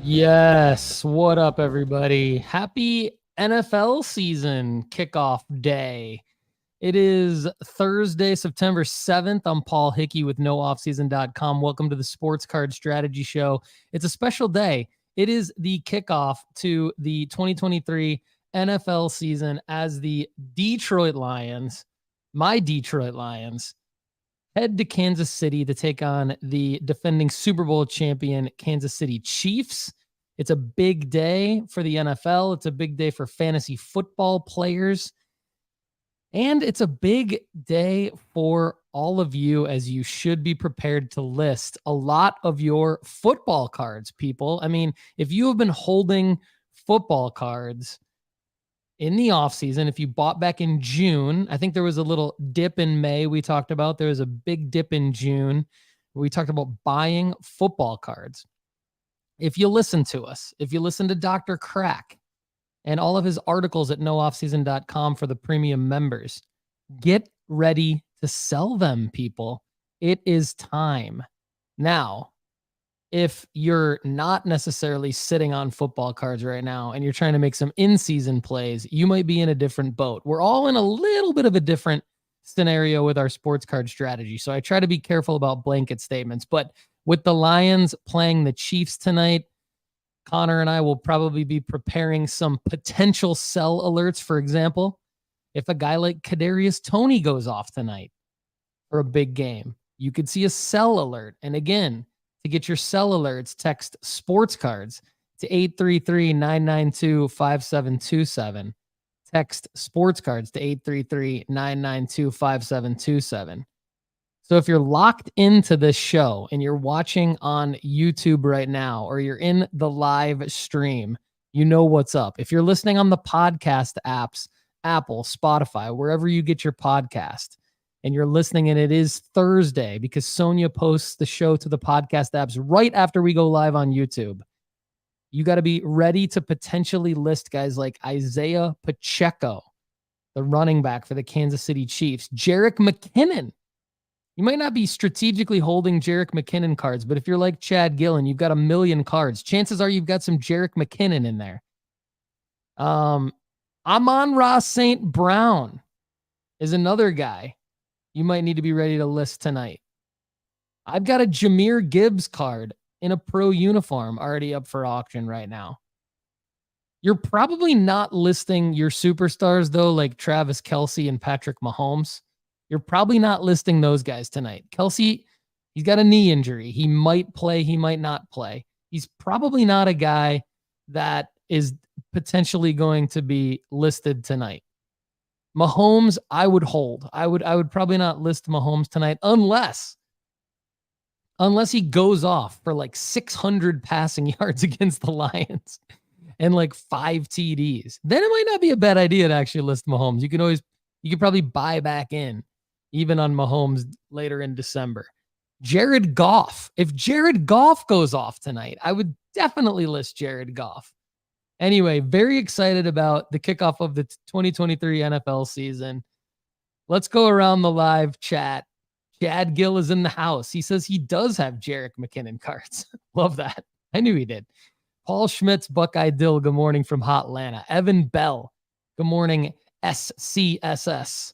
Yes. What up, everybody? Happy NFL season kickoff day. It is Thursday, September 7th. I'm Paul Hickey with nooffseason.com. Welcome to the Sports Card Strategy Show. It's a special day. It is the kickoff to the 2023 NFL season as the Detroit Lions, my Detroit Lions, head to Kansas City to take on the defending Super Bowl champion Kansas City Chiefs. It's a big day for the NFL. It's a big day for fantasy football players. And it's a big day for all of you, as you should be prepared to list a lot of your football cards, people. I mean, if you have been holding football cards in the offseason, if you bought back in June, I think there was a little dip in May we talked about. There was a big dip in June. We talked about buying football cards. If you listen to us, if you listen to Dr. Crack and all of his articles at nooffseason.com for the premium members, get ready to sell them, people. It is time. Now, if you're not necessarily sitting on football cards right now and you're trying to make some in-season plays, you might be in a different boat. We're all in a little bit of a different scenario with our sports card strategy. So I try to be careful about blanket statements. But with the Lions playing the Chiefs tonight, Connor and I will probably be preparing some potential sell alerts. For example, if a guy like Kadarius Toney goes off tonight for a big game, you could see a sell alert. And again, to get your sell alerts, text sports cards to 833-992-5727. Text sports cards to 833-992-5727. So if you're locked into this show and you're watching on YouTube right now, or you're in the live stream, you know what's up. If you're listening on the podcast apps, Apple, Spotify, wherever you get your podcast, and you're listening and it is Thursday because Sonia posts the show to the podcast apps right after we go live on YouTube, you got to be ready to potentially list guys like Isaiah Pacheco, the running back for the Kansas City Chiefs, Jerick McKinnon. You might not be strategically holding Jerick McKinnon cards, but if you're like Chad Gillen, you've got a million cards. Chances are you've got some Jerick McKinnon in there. Amon-Ra St. Brown is another guy you might need to be ready to list tonight. I've got a Jahmyr Gibbs card in a pro uniform already up for auction right now. You're probably not listing your superstars, though, like Travis Kelce and Patrick Mahomes. You're probably not listing those guys tonight. Kelce, he's got a knee injury. He might play, he might not play. He's probably not a guy that is potentially going to be listed tonight. Mahomes, I would hold. I would probably not list Mahomes tonight unless he goes off for like 600 passing yards against the Lions and like 5 TDs. Then it might not be a bad idea to actually list Mahomes. You could probably buy back in even on Mahomes later in December. Jared Goff. If Jared Goff goes off tonight, I would definitely list Jared Goff. Anyway, very excited about the kickoff of the 2023 NFL season. Let's go around the live chat. Chad Gill is in the house. He says he does have Jerick McKinnon cards. Love that. I knew he did. Paul Schmitz, Buckeye Dill, good morning from Hotlanta. Evan Bell, good morning, SCSS.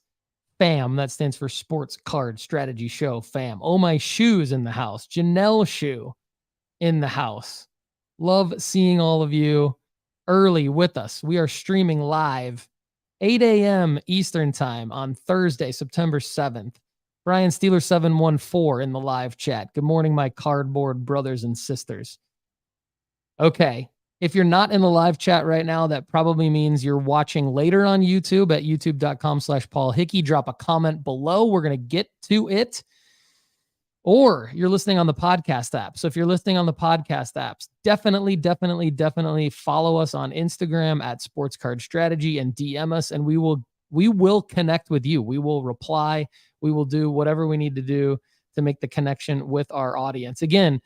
FAM, that stands for Sports Card Strategy Show, FAM. Ohmyshoes in the house. Janelle Shoe in the house. Love seeing all of you early with us. We are streaming live 8 a.m. Eastern time on Thursday, September 7th. Brian Steeler 714 in the live chat. Good morning, my cardboard brothers and sisters. Okay. If you're not in the live chat right now, that probably means you're watching later on YouTube at youtube.com/Paul Hickey. Drop a comment below. We're going to get to it. Or you're listening on the podcast app. So if you're listening on the podcast apps, definitely follow us on Instagram at Sports Card Strategy and DM us, and we will connect with you. We will reply. We will do whatever we need to do to make the connection with our audience. Again,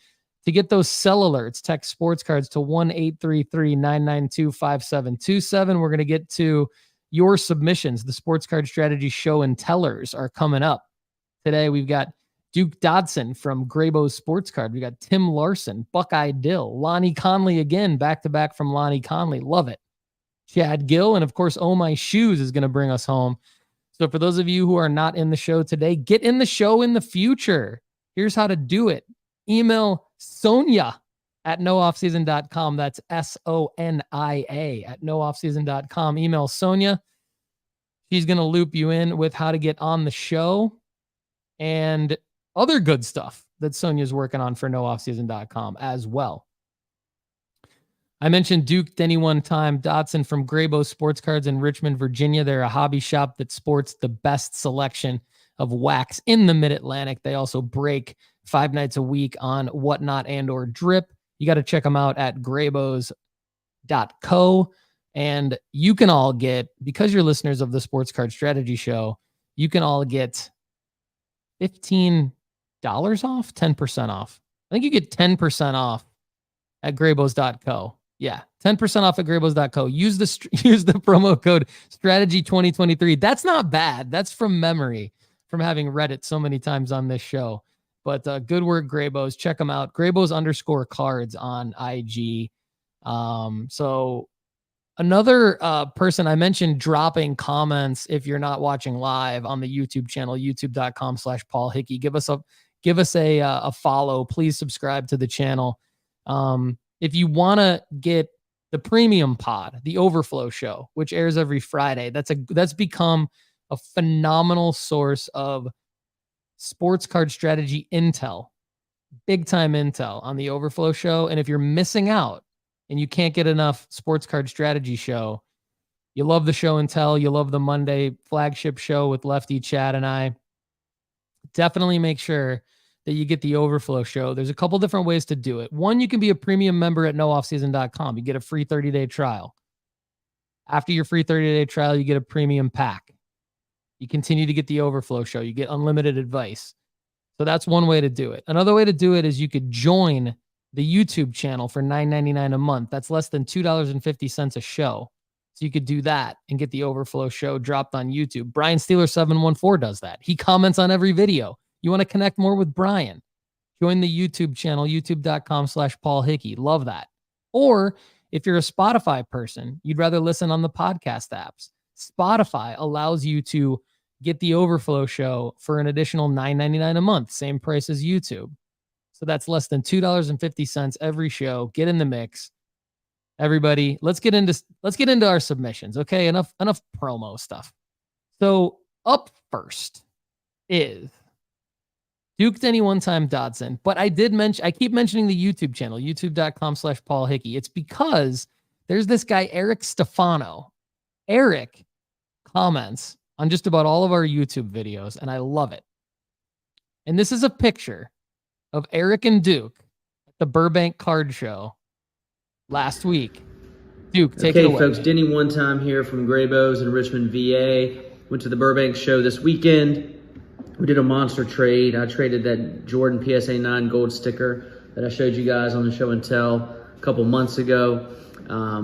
to get those sell alerts, text sports cards to 1-833-992-5727. We're going to get to your submissions. The Sports Card Strategy Show and Tellers are coming up. Today we've got Duke Dodson from Graybo's Sports Card. We got Tim Larson, Buckeye Dill, Loni Conley again, back-to-back from Loni Conley. Love it. Chad Guell, and of course, Ohmyshoes is going to bring us home. So for those of you who are not in the show today, get in the show in the future. Here's how to do it. Email Sonia at nooffseason.com. That's SONIA at nooffseason.com. Email Sonia. She's going to loop you in with how to get on the show and other good stuff that Sonia's working on for nooffseason.com as well. I mentioned Duke, Denny one time, Dodson from Graybo Sports Cards in Richmond, Virginia. They're a hobby shop that sports the best selection of wax in the Mid-Atlantic. They also break 5 nights a week on Whatnot and or Drip. You got to check them out at graybos.co. And you can all get, because you're listeners of the Sports Card Strategy Show, you can all get $15 off, 10% off. I think you get 10% off at graybos.co. Yeah, 10% off at graybos.co. Use the promo code strategy 2023. That's not bad. That's from memory, from having read it so many times on this show. But good work, Graybos. Check them out. Graybos_cards on IG. So another person I mentioned dropping comments if you're not watching live on the YouTube channel, youtube.com/Paul Hickey. Give us a follow. Please subscribe to the channel. If you want to get the premium pod, the Overflow Show, which airs every Friday, that's become a phenomenal source of sports card strategy intel, big time intel on the Overflow Show. And if you're missing out and you can't get enough Sports Card Strategy Show, you love the show and tell, you love the Monday flagship show with Lefty, Chad, and I, definitely make sure that you get the Overflow Show. There's a couple different ways to do it. One, you can be a premium member at nooffseason.com. You get a free 30-day trial. After your free 30-day trial, you get a premium pack. You continue to get the Overflow Show. You get unlimited advice. So that's one way to do it. Another way to do it is you could join the YouTube channel for $9.99 a month. That's less than $2.50 a show. So you could do that and get the Overflow Show dropped on YouTube. Brian Steeler 714 does that. He comments on every video. You want to connect more with Brian? Join the YouTube channel, youtube.com/Paul Hickey. Love that. Or if you're a Spotify person, you'd rather listen on the podcast apps. Spotify allows you to get the Overflow Show for an additional $9.99 a month, same price as YouTube. So that's less than $2.50 every show. Get in the mix. Everybody, let's get into our submissions. Okay, enough promo stuff. So up first is Duke, Denny one time, Dodson. But I keep mentioning the YouTube channel, youtube.com/Paul Hickey. It's because there's this guy, Eric Stefano. Eric comments on just about all of our YouTube videos, and I love it. And this is a picture of Eric and Duke at the Burbank Card Show last week. Duke, take it away. Okay, folks, Denny one time here from Graybos in Richmond, VA. Went to the Burbank show this weekend. We did a monster trade. I traded that Jordan PSA 9 gold sticker that I showed you guys on the show and tell a couple months ago.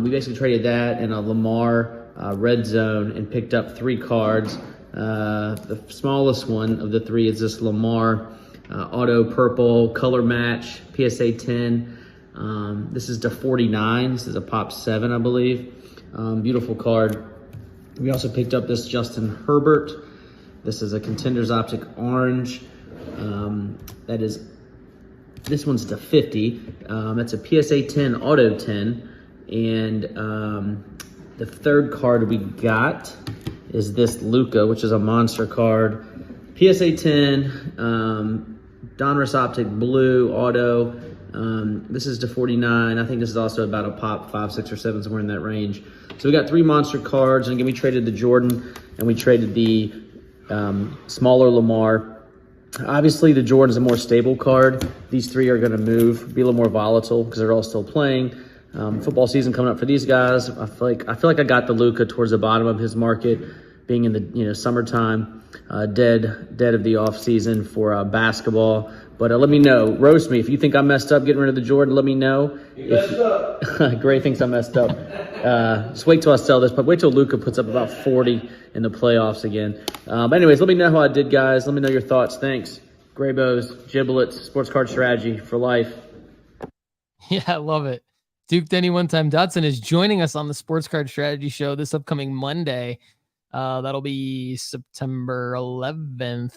We basically traded that and a Lamar red zone and picked up 3 cards. The smallest one of the 3 is this Lamar auto purple color match PSA 10. This is to 49. This is a pop 7, I believe. Beautiful card. We also picked up this Justin Herbert. This is a Contenders Optic orange. This one's to 50. That's a PSA 10 auto 10. And the third card we got is this Luka, which is a monster card. PSA 10, Donruss Optic blue auto. This is to 49. I think this is also about a pop 5, 6, or 7, somewhere in that range. So we got 3 monster cards. And again, we traded the Jordan and we traded the smaller Lamar. Obviously, the Jordan is a more stable card. These 3 are going to move, be a little more volatile because they're all still playing. Football season coming up for these guys. I feel like I got the Luka towards the bottom of his market, being in the summertime, dead of the off season for basketball. But let me know, roast me if you think I messed up getting rid of the Jordan. Let me know. You messed up. Gray thinks I messed up. Just wait till I sell this, but wait till Luka puts up about 40 in the playoffs again. But anyways, let me know how I did, guys. Let me know your thoughts. Thanks. Graybows, Giblets, sports card strategy for life. Yeah, I love it. Duke Denny One Time Dodson is joining us on the Sports Card Strategy Show this upcoming Monday. That'll be September 11th.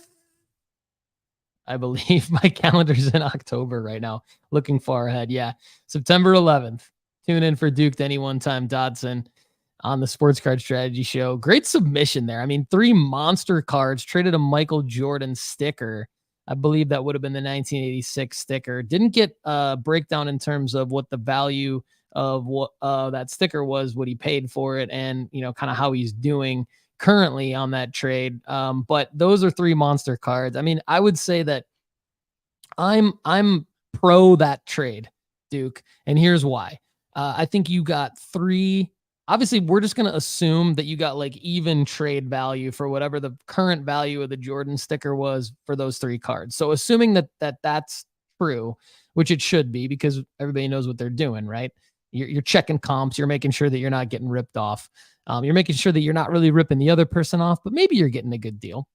I believe my calendar's in October right now. Looking far ahead. Yeah, September 11th. Tune in for Duke Denny One Time Dodson on the Sports Card Strategy Show. Great submission there. I mean, 3 monster cards, traded a Michael Jordan sticker. I believe that would have been the 1986 sticker. Didn't get a breakdown in terms of what the value of what that sticker was, what he paid for it, and kind of how he's doing currently on that trade. But those are 3 monster cards. I mean, I would say that I'm pro that trade, Duke, and here's why. I think you got 3. Obviously, we're just going to assume that you got like even trade value for whatever the current value of the Jordan sticker was for those 3 cards. So assuming that's true, which it should be because everybody knows what they're doing, right? You're checking comps. You're making sure that you're not getting ripped off. You're making sure that you're not really ripping the other person off, but maybe you're getting a good deal.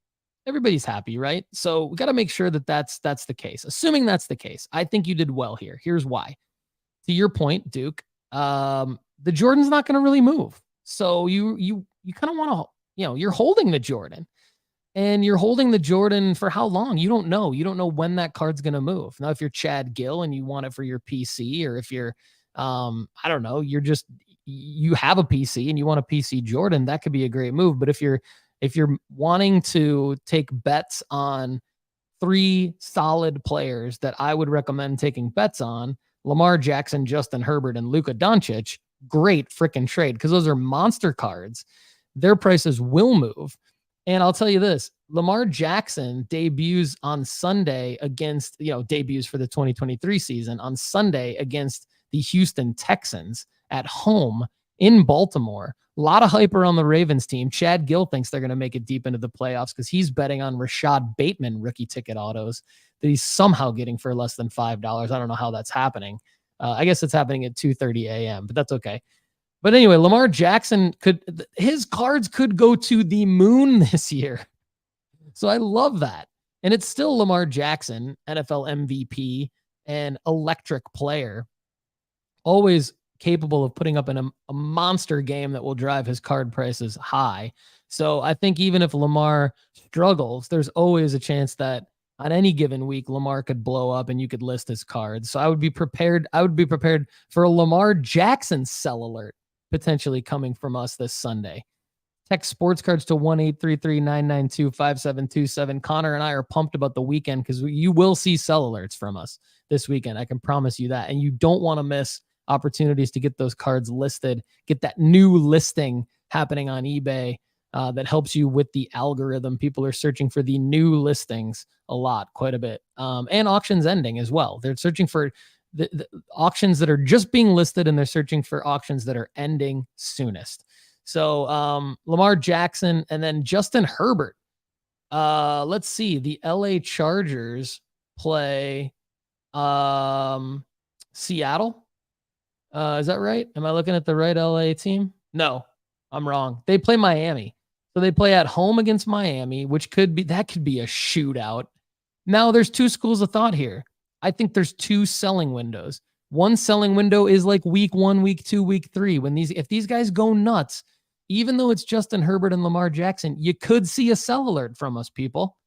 Everybody's happy, right? So we got to make sure that that's the case. Assuming that's the case, I think you did well here. Here's why. To your point, Duke, the Jordan's not going to really move. So you kind of want to, you're holding the Jordan, and you're holding the Jordan for how long? You don't know. You don't know when that card's going to move. Now, if you're Chad Gill and you want it for your PC, or if you're, I don't know, you have a PC and you want a PC Jordan, that could be a great move. But if you're wanting to take bets on 3 solid players that I would recommend taking bets on, Lamar Jackson, Justin Herbert, and Luka Doncicc, great freaking trade because those are monster cards. Their prices will move. And I'll tell you this, Lamar Jackson debuts on Sunday against, debuts for the 2023 season on Sunday against the Houston Texans at home in Baltimore. A lot of hype around the Ravens team. Chad Gill thinks they're going to make it deep into the playoffs because he's betting on Rashad Bateman rookie ticket autos that he's somehow getting for less than $5. I don't know how that's happening. I guess it's happening at 2:30 a.m., but that's okay. But anyway, Lamar Jackson his cards could go to the moon this year. So I love that. And it's still Lamar Jackson, NFL MVP and electric player, always capable of putting up a monster game that will drive his card prices high. So I think even if Lamar struggles, there's always a chance that on any given week, Lamar could blow up and you could list his cards. So I would be prepared. I would be prepared for a Lamar Jackson sell alert potentially coming from us this Sunday. Text sports cards to 1-833-992-5727. Connor and I are pumped about the weekend because you will see sell alerts from us this weekend. I can promise you that. And you don't want to miss opportunities to get those cards listed, get that new listing happening on eBay that helps you with the algorithm. People are searching for the new listings a lot, quite a bit. And auctions ending as well. They're searching for the auctions that are just being listed, and they're searching for auctions that are ending soonest. So Lamar Jackson and then Justin Herbert. Let's see. The LA Chargers play Seattle. Is that right? Am I looking at the right LA team? No, I'm wrong. They play Miami. So they play at home against Miami, which could be a shootout. Now there's 2 schools of thought here. I think there's 2 selling windows. One selling window is like week 1, week 2, week 3. If these guys go nuts, even though it's Justin Herbert and Lamar Jackson, you could see a sell alert from us, people.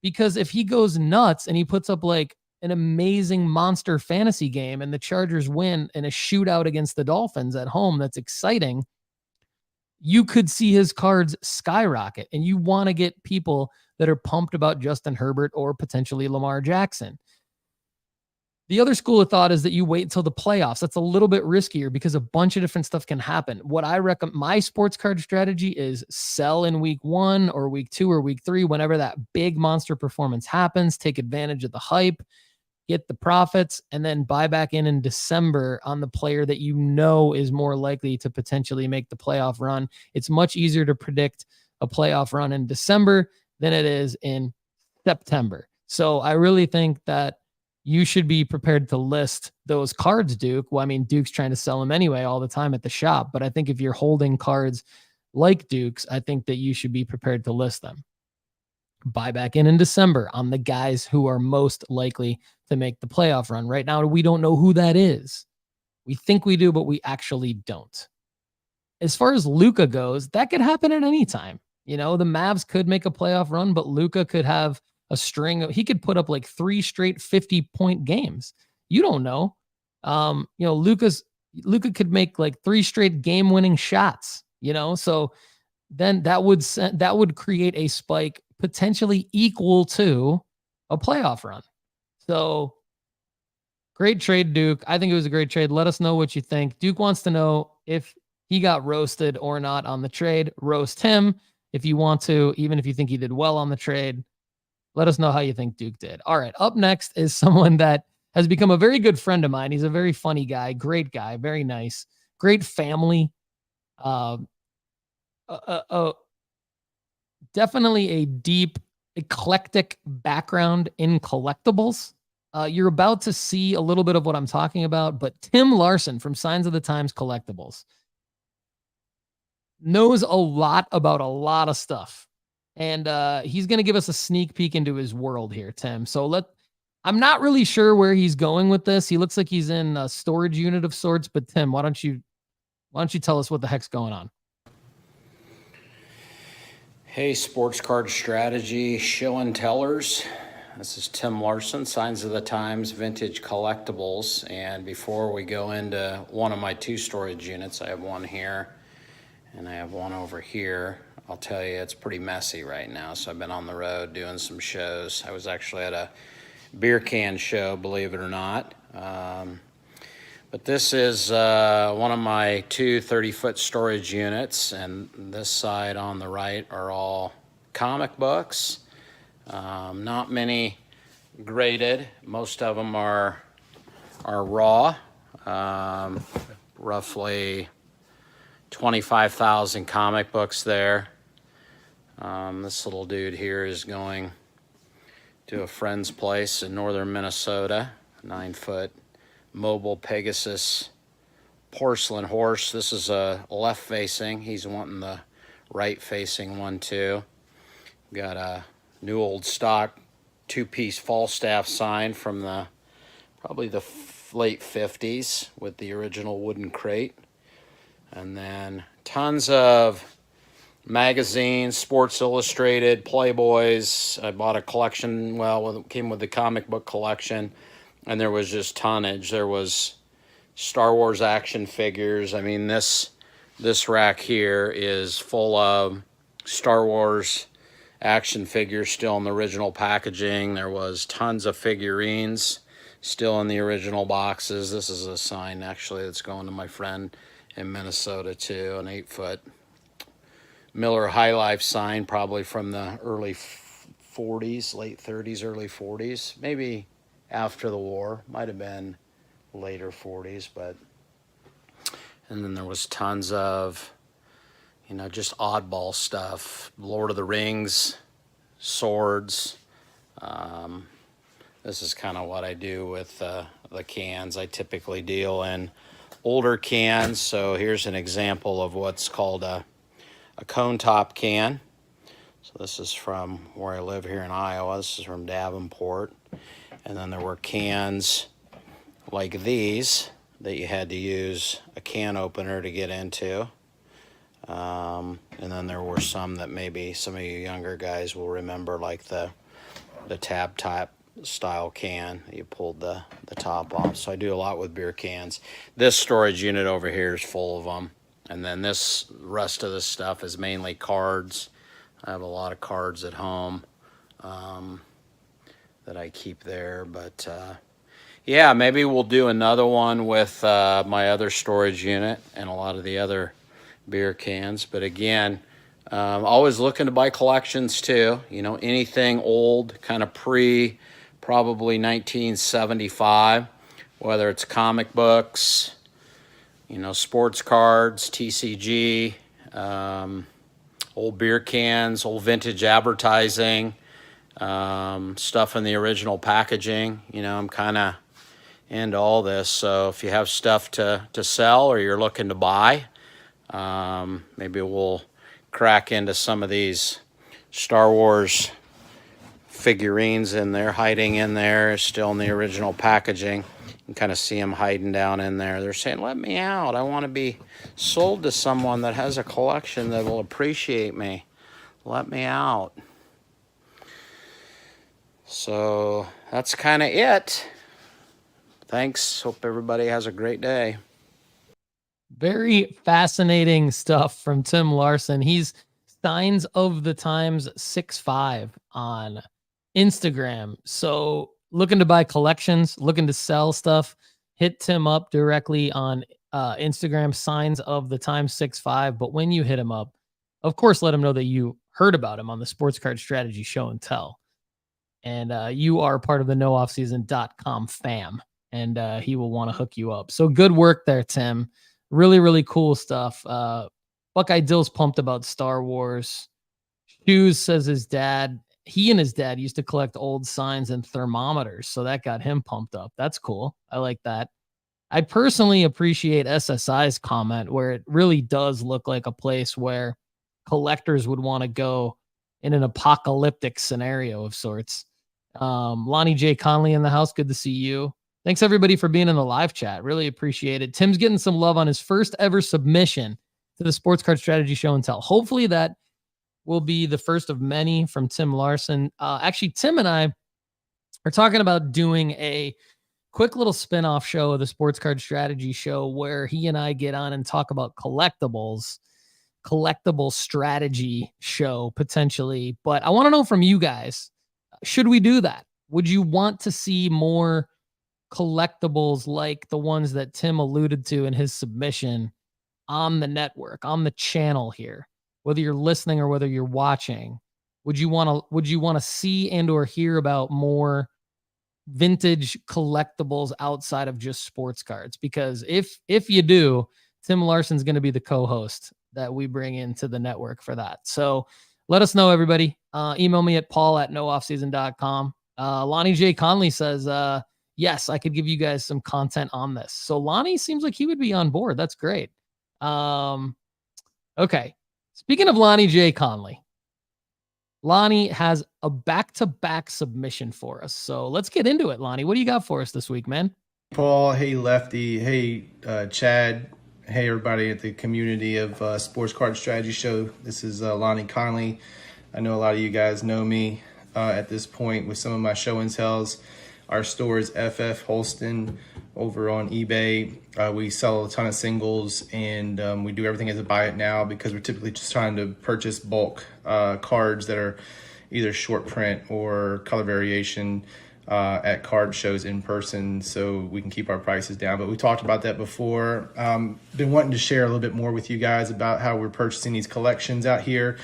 Because if he goes nuts and he puts up like an amazing monster fantasy game and the Chargers win in a shootout against the Dolphins at home, that's exciting, you could see his cards skyrocket. And you want to get people that are pumped about Justin Herbert or potentially Lamar Jackson. The other school of thought is that you wait until the playoffs. That's a little bit riskier because a bunch of different stuff can happen. What I recommend, my sports card strategy is sell in week 1 or week 2 or week 3, whenever that big monster performance happens, take advantage of the hype, get the profits, and then buy back in December on the player that you know is more likely to potentially make the playoff run. It's much easier to predict a playoff run in December than it is in September. So I really think that you should be prepared to list those cards, Duke. Well, I mean, Duke's trying to sell them anyway all the time at the shop, but I think if you're holding cards like Duke's, I think that you should be prepared to list them. buy back in December on the guys who are most likely to make the playoff run. Right now, we don't know who that is. We think we do, but we actually don't. As far as Luka goes, that could happen at any time. The Mavs could make a playoff run, but Luka could have a string of, he could put up like 3 straight 50-point games. You don't know. Luka could make like 3 straight game-winning shots, so then that would create a spike potentially equal to a playoff run. So great trade, Duke. I think it was a great trade. Let us know what you think. Duke wants to know if he got roasted or not on the trade. Roast him if you want to, even if you think he did well on the trade. Let us know how you think Duke did. All right, up next is someone that has become a very good friend of mine. He's a very funny guy, great guy, very nice, great family. Definitely a deep, eclectic background in collectibles. You're about to see a little bit of what I'm talking about, but Tim Larson from Signs of the Times Collectibles knows a lot about a lot of stuff. And he's going to give us a sneak peek into his world here, Tim. So I'm not really sure where he's going with this. He looks like he's in a storage unit of sorts, but Tim, why don't you tell us what the heck's going on? Hey, Sports Card Strategy show and tellers. This is Tim Larson, Signs of the Times Vintage Collectibles. And before we go into one of my 2 storage units, I have one here and I have one over here. I'll tell you, it's pretty messy right now. So I've been on the road doing some shows. I was actually at a beer can show, believe it or not. But this is one of my 2 30-foot storage units, and this side on the right are all comic books. Not many graded. Most of them are raw. Roughly 25,000 comic books there. This little dude here is going to a friend's place in northern Minnesota, 9-foot. Mobile Pegasus porcelain horse. This is a left facing. He's wanting the right facing one too. Got a new old stock 2-piece Falstaff sign from probably the late 50s with the original wooden crate. And then tons of magazines, Sports Illustrated, Playboys. I bought a collection, it came with the comic book collection. And there was just tonnage. There was Star Wars action figures. I mean, this rack here is full of Star Wars action figures still in the original packaging. There was tons of figurines still in the original boxes. This is a sign, actually, that's going to my friend in Minnesota, too, an 8-foot Miller High Life sign, probably from the early 40s, late 30s, early 40s, maybe after the war, might have been later 40s, and then there was tons of, just oddball stuff, Lord of the Rings, swords. This is kind of what I do with the cans. I typically deal in older cans, so here's an example of what's called a cone top can. So this is from where I live here in Iowa. This is from Davenport. And then there were cans like these that you had to use a can opener to get into. And then there were some that maybe some of you younger guys will remember, like the tab top style can. You pulled the top off. So I do a lot with beer cans. This storage unit over here is full of them. And then this rest of this stuff is mainly cards. I have a lot of cards at home. That I keep there, but yeah, maybe we'll do another one with my other storage unit and a lot of the other beer cans. But again, always looking to buy collections too. Anything old, kind of probably 1975, whether it's comic books, sports cards, TCG, old beer cans, old vintage advertising. Stuff in the original packaging. I'm kind of into all this. So if you have stuff to sell or you're looking to buy, maybe we'll crack into some of these Star Wars figurines in there, hiding in there, still in the original packaging. You can kind of see them hiding down in there. They're saying, let me out. I want to be sold to someone that has a collection that will appreciate me. Let me out. So that's kind of it. Thanks. Hope everybody has a great day. Very fascinating stuff from Tim Larson. He's Signs of the Times 6'5" on Instagram. So looking to buy collections, looking to sell stuff, hit Tim up directly on Instagram, Signs of the Times 6'5". But when you hit him up, of course, let him know that you heard about him on the Sports Card Strategy Show and Tell. And you are part of the nooffseason.com fam. And he will want to hook you up. So good work there, Tim. Really, really cool stuff. Buckeye Dill's pumped about Star Wars. Shoes says he and his dad used to collect old signs and thermometers. So that got him pumped up. That's cool. I like that. I personally appreciate SSI's comment where it really does look like a place where collectors would want to go in an apocalyptic scenario of sorts. Loni J. Conley in the house. Good to see you. Thanks everybody for being in the live chat. Really appreciate it. Tim's getting some love on his first ever submission to the Sports Card Strategy Show and Tell. Hopefully that will be the first of many from Tim Larson. Actually, Tim and I are talking about doing a quick little spin-off show of the Sports Card Strategy Show where he and I get on and talk about collectible strategy show potentially. But I want to know from you guys, should we do that? Would you want to see more collectibles like the ones that Tim alluded to in his submission on the network, on the channel here, whether you're listening or whether you're watching? Would you want to see and or hear about more vintage collectibles outside of just sports cards? Because if you do, Tim Larson's going to be the co-host that we bring into the network for that. So let us know, everybody. Email me at paul@nooffseason.com. Loni J. Conley says, yes, I could give you guys some content on this. So Lonnie seems like he would be on board. That's great. Okay. Speaking of Loni J. Conley, Lonnie has a back-to-back submission for us. So let's get into it, Lonnie. What do you got for us this week, man? Paul, hey Lefty, hey Chad, hey everybody at the community of Sports Card Strategy Show. This is Loni Conley. I know a lot of you guys know me at this point with some of my show and tells. Our store is FF Holston over on eBay. We sell a ton of singles, and we do everything as a buy it now because we're typically just trying to purchase bulk cards that are either short print or color variation at card shows in person, so we can keep our prices down. But we talked about that before. Been wanting to share a little bit more with you guys about how we're purchasing these collections out here.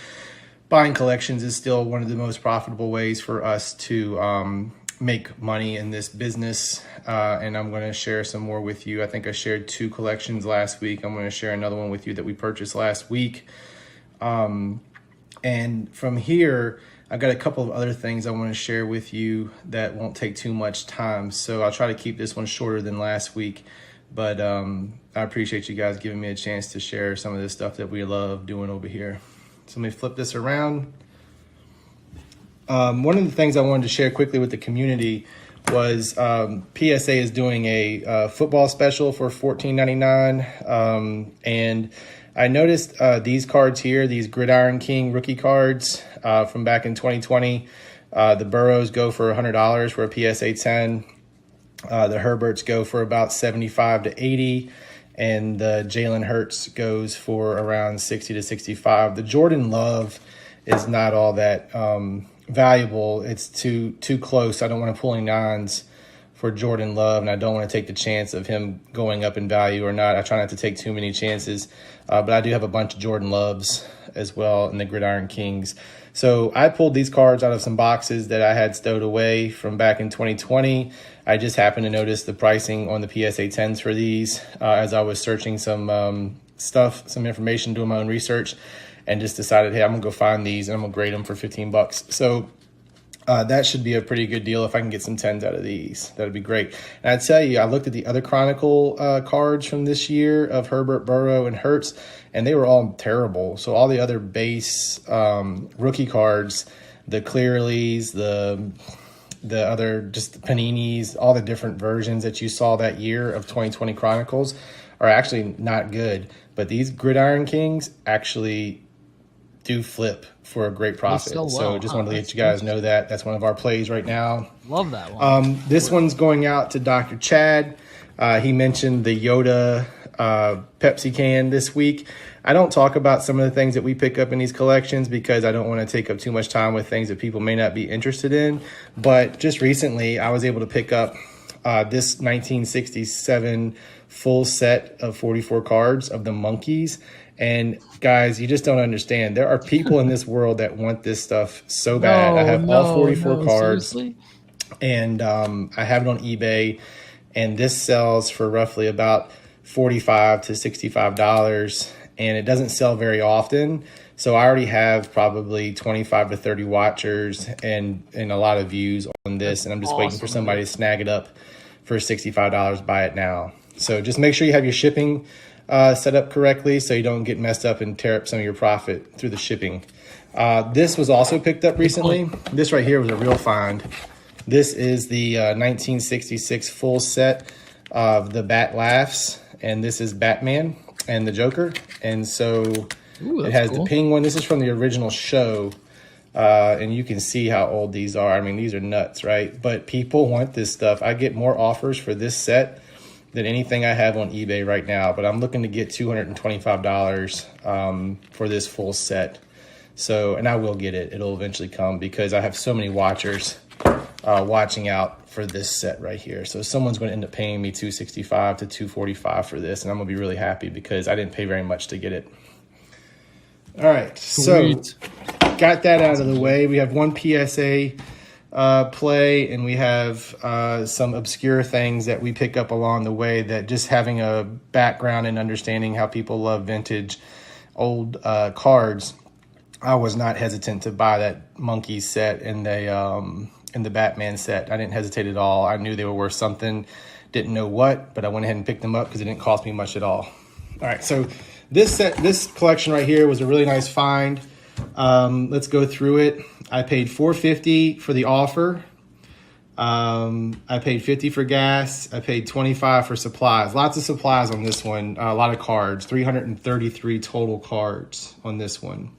Buying collections is still one of the most profitable ways for us to make money in this business, and I'm going to share some more with you. I think I shared 2 collections last week. I'm going to share another one with you that we purchased last week. And from here, I've got a couple of other things I want to share with you that won't take too much time. So I'll try to keep this one shorter than last week, but I appreciate you guys giving me a chance to share some of this stuff that we love doing over here. So let me flip this around. One of the things I wanted to share quickly with the community was PSA is doing a football special for $14.99, and I noticed these cards here, these Gridiron King rookie cards from back in 2020. The Burrows go for $100 for a PSA 10. The Herberts go for about $75 to $80, and the Jalen Hurts goes for around $60 to $65. The Jordan Love is not all that valuable. It's too close. I don't want to pull any nines for Jordan Love, and I don't want to take the chance of him going up in value or not. I try not to take too many chances, but I do have a bunch of Jordan Loves as well in the Gridiron Kings. So I pulled these cards out of some boxes that I had stowed away from back in 2020. I just happened to notice the pricing on the PSA 10s for these as I was searching some some information, doing my own research, and just decided, hey, I'm gonna go find these and I'm gonna grade them for $15. So that should be a pretty good deal if I can get some 10s out of these. That'd be great. And I tell you, I looked at the other Chronicle cards from this year of Herbert, Burrow, and Hurts, and they were all terrible. So all the other base rookie cards the Clearleys, the other just Paninis, all the different versions that you saw that year of 2020 Chronicles are actually not good. But these Gridiron Kings actually do flip for a great profit. Well, so just wanted to let you guys know that. That's one of our plays right now. Love that one. This one's going out to Dr. Chad. He mentioned the Yoda Pepsi can this week. I don't talk about some of the things that we pick up in these collections because I don't want to take up too much time with things that people may not be interested in. But just recently, I was able to pick up this 1967 full set of 44 cards of the Monkeys. And guys, you just don't understand. There are people in this world that want this stuff so bad. I have all 44 cards. Seriously? And I have it on eBay. And this sells for roughly about $45 to $65. And it doesn't sell very often. So I already have probably 25 to 30 watchers and a lot of views on this. And I'm just waiting for somebody to snag it up for $65. Buy it now. So just make sure you have your shipping set up correctly so you don't get messed up and tear up some of your profit through the shipping. This was also picked up recently. This right here was a real find. This is the 1966 full set of the Bat Laughs. And this is Batman and the Joker. And so it has the Penguin. This is from the original show. And you can see how old these are. I mean, these are nuts, right? But people want this stuff. I get more offers for this set than anything I have on eBay right now. But I'm looking to get $225 for this full set. So, and I will get it. It'll eventually come because I have so many watchers watching out for this set right here. So someone's going to end up paying me $265 to $245 for this, and I'm going to be really happy because I didn't pay very much to get it. All right, Sweet. So got that out of the way. We have one PSA play, and we have some obscure things that we pick up along the way that just having a background and understanding how people love vintage old cards, I was not hesitant to buy that Monkey set and the Batman set. I didn't hesitate at all. I knew they were worth something, didn't know what, but I went ahead and picked them up because it didn't cost me much at all. All right, so this collection right here was a really nice find. Let's go through it. I paid $4.50 for the offer. I paid $50 for gas. I paid $25 for supplies. Lots of supplies on this one. A lot of cards. 333 total cards on this one.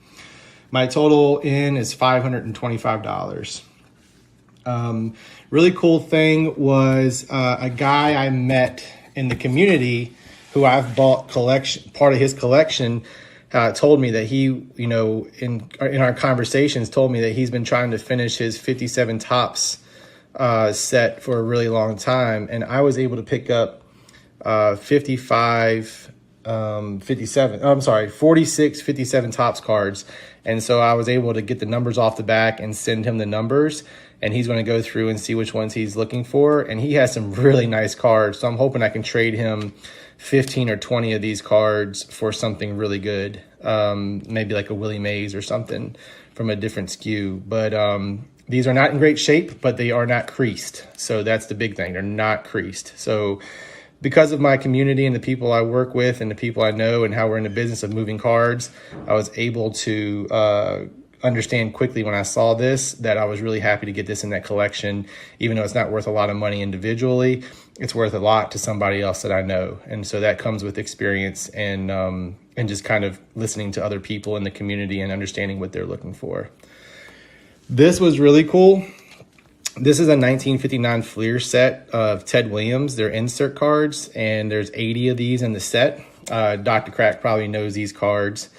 My total in is $525. Really cool thing was a guy I met in the community who I've bought part of his collection told me that he, in our conversations, told me that he's been trying to finish his 57 Topps set for a really long time. And I was able to pick up 46 57 Topps cards. And so I was able to get the numbers off the back and send him the numbers. And he's going to go through and see which ones he's looking for. And he has some really nice cards. So I'm hoping I can trade him 15 or 20 of these cards for something really good. Maybe like a Willie Mays or something from a different SKU. But these are not in great shape, but they are not creased. So that's the big thing. They're not creased. So because of my community and the people I work with and the people I know and how we're in the business of moving cards, I was able to understand quickly when I saw this that I was really happy to get this in that collection. Even though it's not worth a lot of money individually, it's worth a lot to somebody else that I know. And so that comes with experience and just kind of listening to other people in the community and understanding what they're looking for. This was really cool. This is a 1959 Fleer set of Ted Williams. They're insert cards, and there's 80 of these in the set. Dr. Crack probably knows these cards.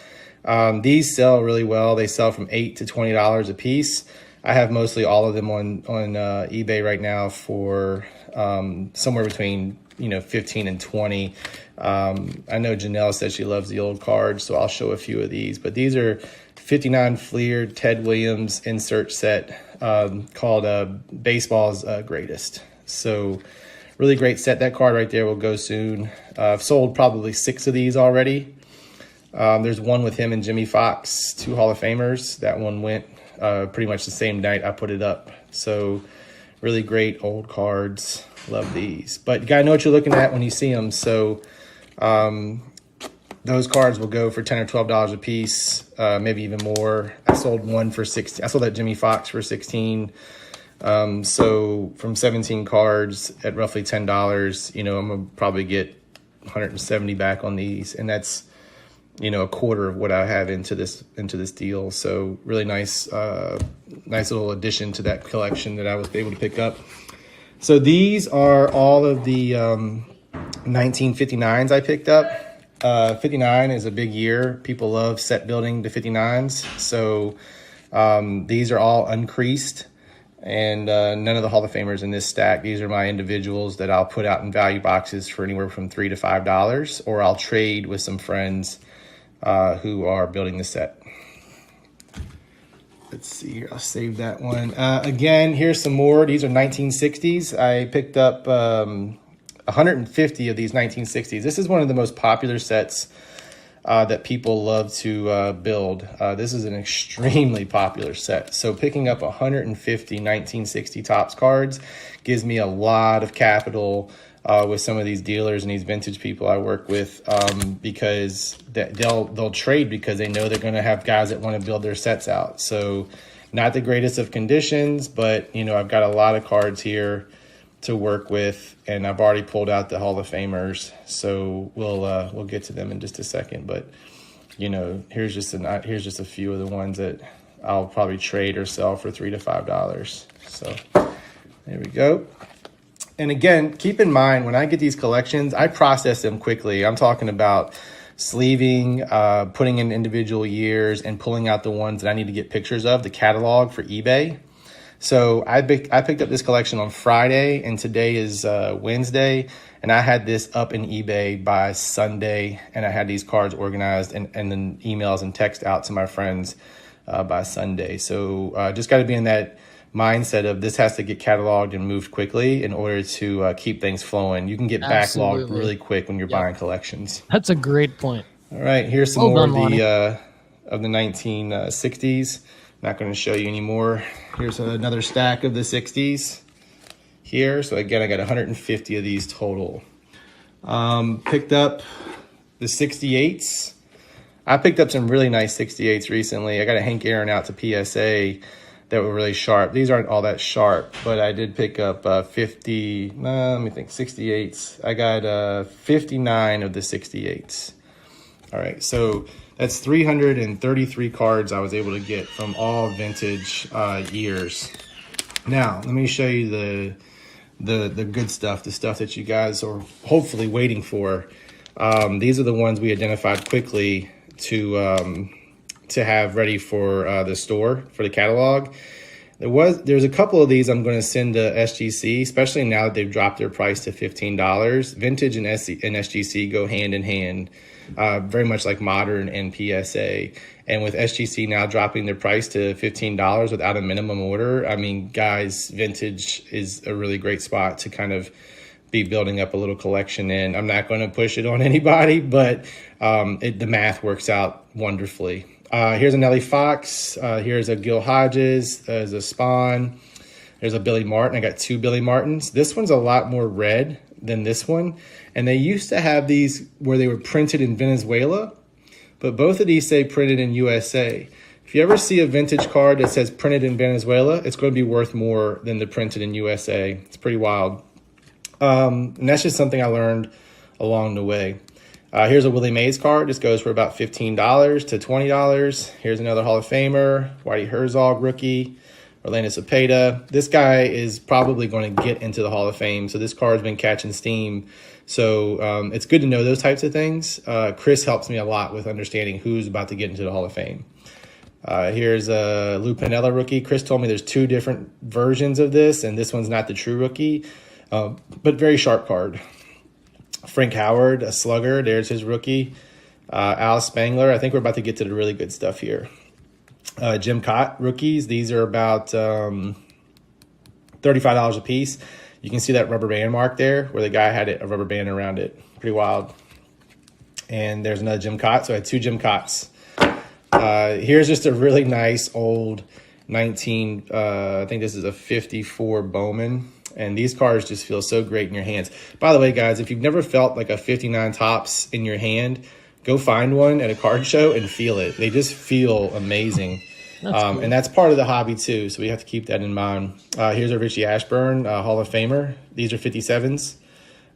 These sell really well. They sell from $8 to $20 a piece. I have mostly all of them on eBay right now for somewhere between 15 and 20. I know Janelle said she loves the old cards, so I'll show a few of these. But these are 59 Fleer Ted Williams insert set called Baseball's Greatest. So really great set. That card right there will go soon. I've sold probably 6 of these already. There's one with him and Jimmy Fox, 2 Hall of Famers. That one went pretty much the same night I put it up. So really great old cards. Love these. But you got to know what you're looking at when you see them. So Those cards will go for $10 or $12 a piece, maybe even more. I sold one for 16. I sold that Jimmy Fox for 16. So from 17 cards at roughly $10, you know, I'm gonna probably get 170 back on these, and that's, you know, a quarter of what I have into this deal. So really nice little addition to that collection that I was able to pick up. So these are all of the 1959s I picked up. 59 is a big year. People love set building to 59s. So these are all uncreased, and none of the Hall of Famers in this stack. These are my individuals that I'll put out in value boxes for anywhere from $3 to $5, or I'll trade with some friends who are building the set. Let's see here. I'll save that one. Again, here's some more. These are 1960s. I picked up 150 of these 1960s. This is one of the most popular sets that people love to build. This is an extremely popular set. So picking up 150 1960 Topps cards gives me a lot of capital with some of these dealers and these vintage people I work with, because they'll trade because they know they're going to have guys that want to build their sets out. So not the greatest of conditions, but you know, I've got a lot of cards here to work with, and I've already pulled out the Hall of Famers, so we'll get to them in just a second. But you know, here's just a few of the ones that I'll probably trade or sell for $3 to $5. So there we go. And again, keep in mind, when I get these collections, I process them quickly. I'm talking about sleeving, putting in individual years, and pulling out the ones that I need to get pictures of, the catalog for eBay. So I picked up this collection on Friday, and today is Wednesday, and I had this up in eBay by Sunday, and I had these cards organized and then emails and text out to my friends by Sunday. So just got to be in that mindset of this has to get cataloged and moved quickly in order to keep things flowing. You can get backlogged really quick when you're buying collections. That's a great point. All right, here's some more of the 1960s. Not going to show you anymore. Here's another stack of the 60s here. So again, I got 150 of these total. Picked up the 68s. I picked up some really nice 68s recently. I got a Hank Aaron out to PSA that were really sharp. These aren't all that sharp, but I did pick up 68s. I got 59 of the 68s. All right, so that's 333 cards I was able to get from all vintage years. Now, let me show you the good stuff, the stuff that you guys are hopefully waiting for. These are the ones we identified quickly to have ready for the store, for the catalog. There's a couple of these I'm going to send to SGC, especially now that they've dropped their price to $15. Vintage and SGC go hand in hand, very much like modern and PSA. And with SGC now dropping their price to $15 without a minimum order, I mean, guys, vintage is a really great spot to kind of be building up a little collection in. I'm not going to push it on anybody, but the math works out wonderfully. Here's a Nellie Fox. Here's a Gil Hodges. There's a Spawn. There's a Billy Martin. I got two Billy Martins. This one's a lot more red than this one. And they used to have these where they were printed in Venezuela, but both of these say printed in USA. If you ever see a vintage card that says printed in Venezuela, it's going to be worth more than the printed in USA. It's pretty wild. And that's just something I learned along the way. Here's a Willie Mays card. This goes for about $15 to $20. Here's another Hall of Famer, Whitey Herzog rookie, Orlando Cepeda. This guy is probably going to get into the Hall of Fame, so this card's been catching steam. So it's good to know those types of things. Chris helps me a lot with understanding who's about to get into the Hall of Fame. Here's a Lou Piniella rookie. Chris told me there's two different versions of this, and this one's not the true rookie, but very sharp card. Frank Howard, a slugger. There's his rookie. Al Spangler. I think we're about to get to the really good stuff here. Jim Cott rookies. These are about $35 a piece. You can see that rubber band mark there where the guy had a rubber band around it. Pretty wild. And there's another Jim Cott. So I had two Jim Cotts. Here's just a really nice old I think this is a 54 Bowman. And these cards just feel so great in your hands. By the way, guys, if you've never felt like a 59 Topps in your hand, go find one at a card show and feel it. They just feel amazing. Cool. And that's part of the hobby too, so we have to keep that in mind. Here's our Richie Ashburn Hall of Famer. These are 57s.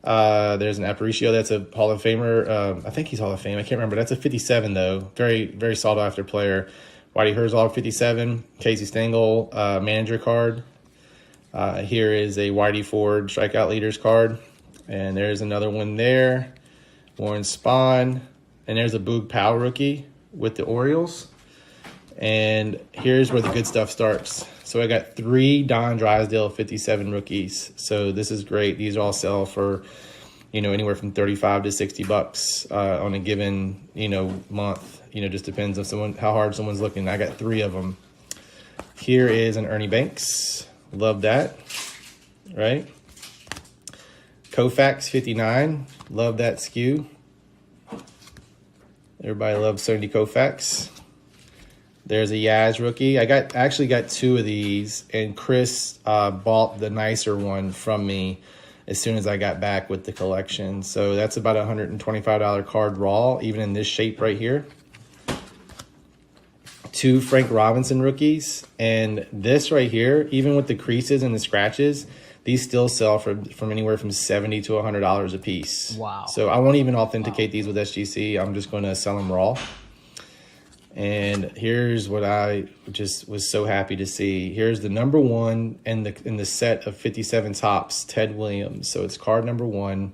There's an Aparicio that's a Hall of Famer. I think he's Hall of Fame. I can't remember. That's a 57 though. Very, very sought after player. Whitey Herzog 57. Casey Stengel manager card. Here is a Whitey Ford strikeout leaders card, and there's another one there. Warren Spahn, and there's a Boog Powell rookie with the Orioles. And here's where the good stuff starts. So I got 3 Don Drysdale 57 rookies. So this is great. These all sell for, anywhere from 35 to 60 bucks on a given, month. Just depends on how hard someone's looking. I got 3 of them. Here is an Ernie Banks. Love that, right? Koufax 59. Love that skew. Everybody loves Sandy Koufax. There's a Yaz rookie. I actually got 2 of these, and Chris bought the nicer one from me as soon as I got back with the collection. So that's about a $125 card raw, even in this shape right here. 2 Frank Robinson rookies, and this right here, even with the creases and the scratches, these still sell from anywhere from $70 to $100 a piece. Wow. So I won't even authenticate these with SGC. I'm just going to sell them raw. And here's what I just was so happy to see. Here's the number 1 in the set of 57 tops, Ted Williams. So it's card number 1,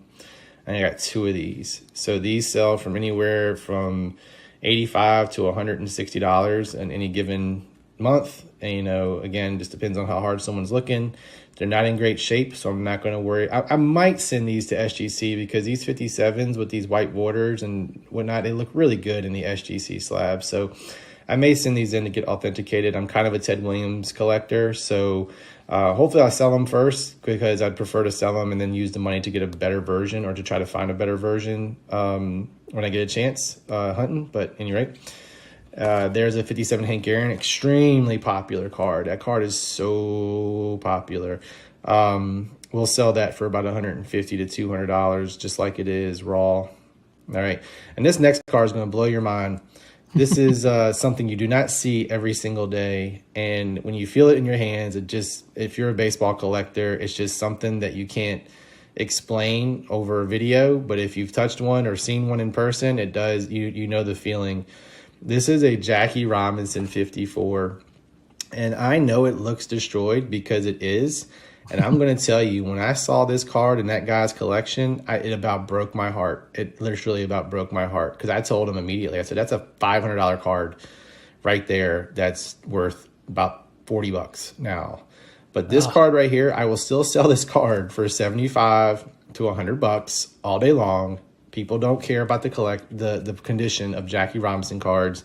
and I got 2 of these. So these sell from anywhere from $85 to $160 in any given month. And, again, just depends on how hard someone's looking. They're not in great shape, so I'm not going to worry. I might send these to SGC because these 57s with these white borders and whatnot, they look really good in the SGC slab. So I may send these in to get authenticated. I'm kind of a Ted Williams collector, so hopefully I'll sell them first because I'd prefer to sell them and then use the money to get a better version or to try to find a better version when I get a chance hunting. But at any rate, there's a 57 Hank Aaron, extremely popular card. That card is so popular. We'll sell that for about $150 to $200, just like it is raw. All right, and this next card is going to blow your mind. This is something you do not see every single day, and when you feel it in your hands, if you're a baseball collector, it's just something that you can't explain over a video. But if you've touched one or seen one in person, it does. You know the feeling. This is a Jackie Robinson 54, and I know it looks destroyed because it is. And I'm going to tell you, when I saw this card in that guy's collection, it about broke my heart. It literally about broke my heart because I told him immediately. I said, that's a $500 card right there that's worth about 40 bucks now. But this card right here, I will still sell this card for 75 to 100 bucks all day long. People don't care about the condition of Jackie Robinson cards.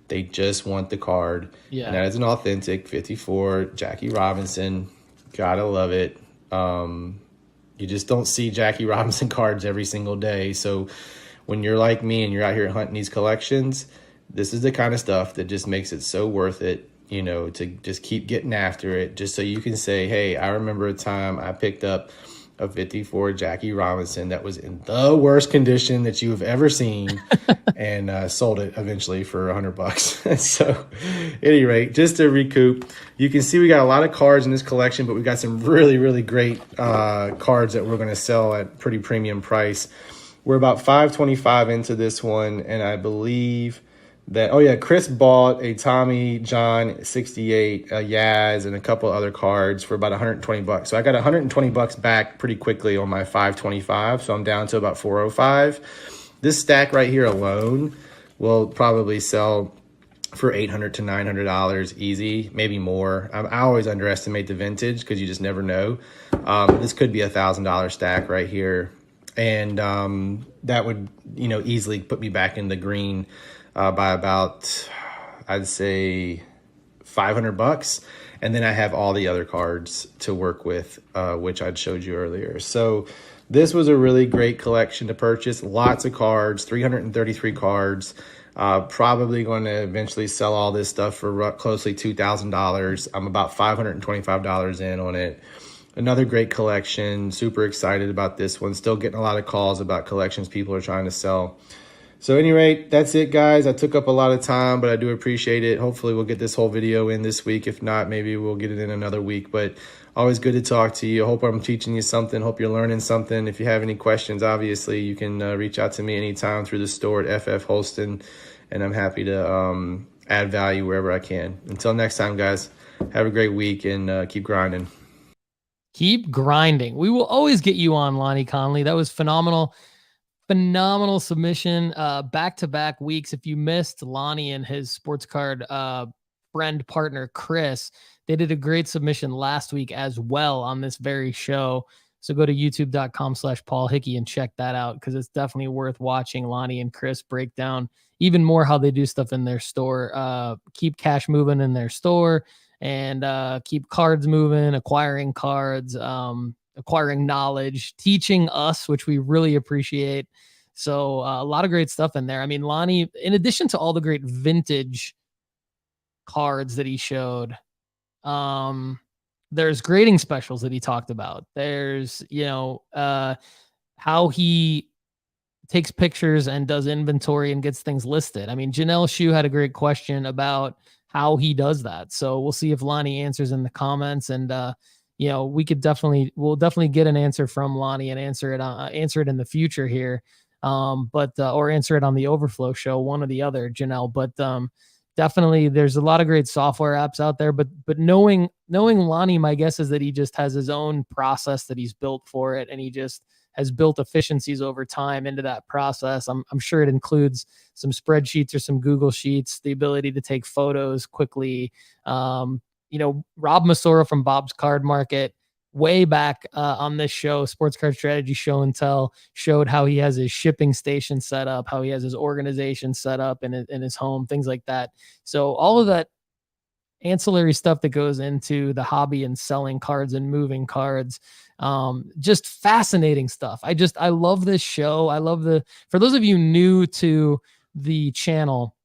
They just want the card. Yeah. And that is an authentic 54 Jackie Robinson. Gotta love it. You just don't see Jackie Robinson cards every single day. So when you're like me and you're out here hunting these collections, this is the kind of stuff that just makes it so worth it, to just keep getting after it, just so you can say, hey, I remember a time I picked up a 54 Jackie Robinson that was in the worst condition that you have ever seen and sold it eventually for 100 bucks. So at any rate, just to recoup, you can see we got a lot of cards in this collection, but we got some really, really great cards that we're going to sell at pretty premium price. We're about $525 into this one, and I believe that, Chris bought a Tommy John 68, a Yaz, and a couple other cards for about 120 bucks. So I got 120 bucks back pretty quickly on my 525. So I'm down to about 405. This stack right here alone will probably sell for $800 to $900 easy, maybe more. I always underestimate the vintage because you just never know. This could be a $1,000 stack right here. And that would, easily put me back in the green by about, I'd say, 500 bucks. And then I have all the other cards to work with, which I'd showed you earlier. So this was a really great collection to purchase. Lots of cards, 333 cards. Probably going to eventually sell all this stuff for closely $2,000. I'm about $525 in on it. Another great collection. Super excited about this one. Still getting a lot of calls about collections people are trying to sell. So at any rate, that's it, guys. I took up a lot of time, but I do appreciate it. Hopefully we'll get this whole video in this week. If not, maybe we'll get it in another week. But always good to talk to you. Hope I'm teaching you something. Hope you're learning something. If you have any questions, obviously, you can reach out to me anytime through the store at FF Holston, and I'm happy to add value wherever I can. Until next time, guys, have a great week and keep grinding. Keep grinding. We will always get you on, Loni Conley. That was phenomenal. Phenomenal submission, back-to-back weeks. If you missed Loni and his sports card friend partner, Chris, they did a great submission last week as well on this very show. So go to youtube.com/Paul Hickey and check that out, because it's definitely worth watching Loni and Chris break down even more how they do stuff in their store. Keep cash moving in their store, and keep cards moving, acquiring cards, acquiring knowledge, teaching us, which we really appreciate. So a lot of great stuff in there. I mean, Loni, in addition to all the great vintage cards that he showed, there's grading specials that he talked about. There's, how he takes pictures and does inventory and gets things listed. I mean, Janelle Shu had a great question about how he does that. So we'll see if Loni answers in the comments, and we'll definitely get an answer from Loni and answer it in the future here. Or answer it on the Overflow show, one or the other, Janelle. But definitely there's a lot of great software apps out there, but knowing Loni, my guess is that he just has his own process that he's built for it, and he just has built efficiencies over time into that process. I'm sure it includes some spreadsheets or some Google Sheets, the ability to take photos quickly. Rob Masora from Bob's Card Market, way back on this show, Sports Card Strategy Show and Tell, showed how he has his shipping station set up, how he has his organization set up in his home, things like that. So all of that ancillary stuff that goes into the hobby and selling cards and moving cards, just fascinating stuff. I love this show. For those of you new to the channel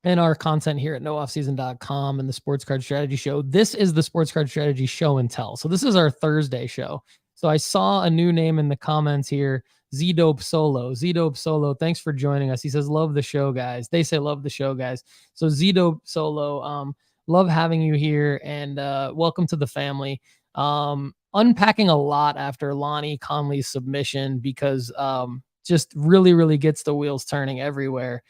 and our content here at nooffseason.com and the Sports Card Strategy Show, this is the Sports Card Strategy Show and Tell. So this is our Thursday show. So I saw a new name in the comments here, Z-Dope Solo. Z-Dope Solo, thanks for joining us. He says, love the show, guys. They say love the show, guys. So Z-Dope Solo, love having you here, and welcome to the family. Unpacking a lot after Loni Conley's submission, because just really, really gets the wheels turning everywhere.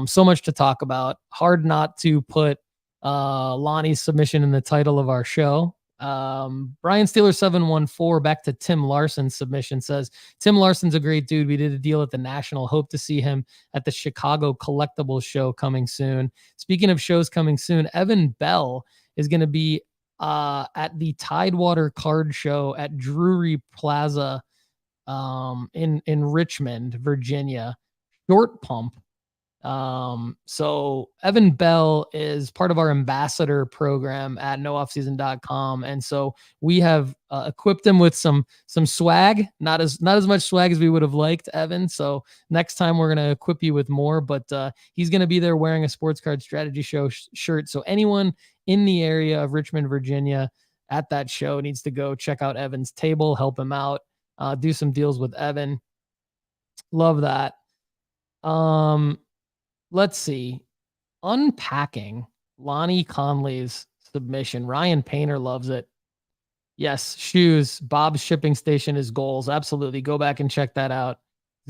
So much to talk about. Hard not to put Loni's submission in the title of our show. Brian Steeler 714, back to Tim Larson's submission, says, Tim Larson's a great dude. We did a deal at the National. Hope to see him at the Chicago Collectables show coming soon. Speaking of shows coming soon, Evan Bell is going to be at the Tidewater Card Show at Drury Plaza in Richmond, Virginia. Short Pump. So Evan Bell is part of our ambassador program at nooffseason.com. And so we have equipped him with some swag, not as much swag as we would have liked, Evan. So next time we're going to equip you with more, but he's going to be there wearing a Sports Card Strategy Show shirt. So anyone in the area of Richmond, Virginia at that show needs to go check out Evan's table, help him out, do some deals with Evan. Love that. Let's see. Unpacking Loni Conley's submission. Ryan Painter loves it. Yes, shoes. Bob's shipping station is goals. Absolutely. Go back and check that out.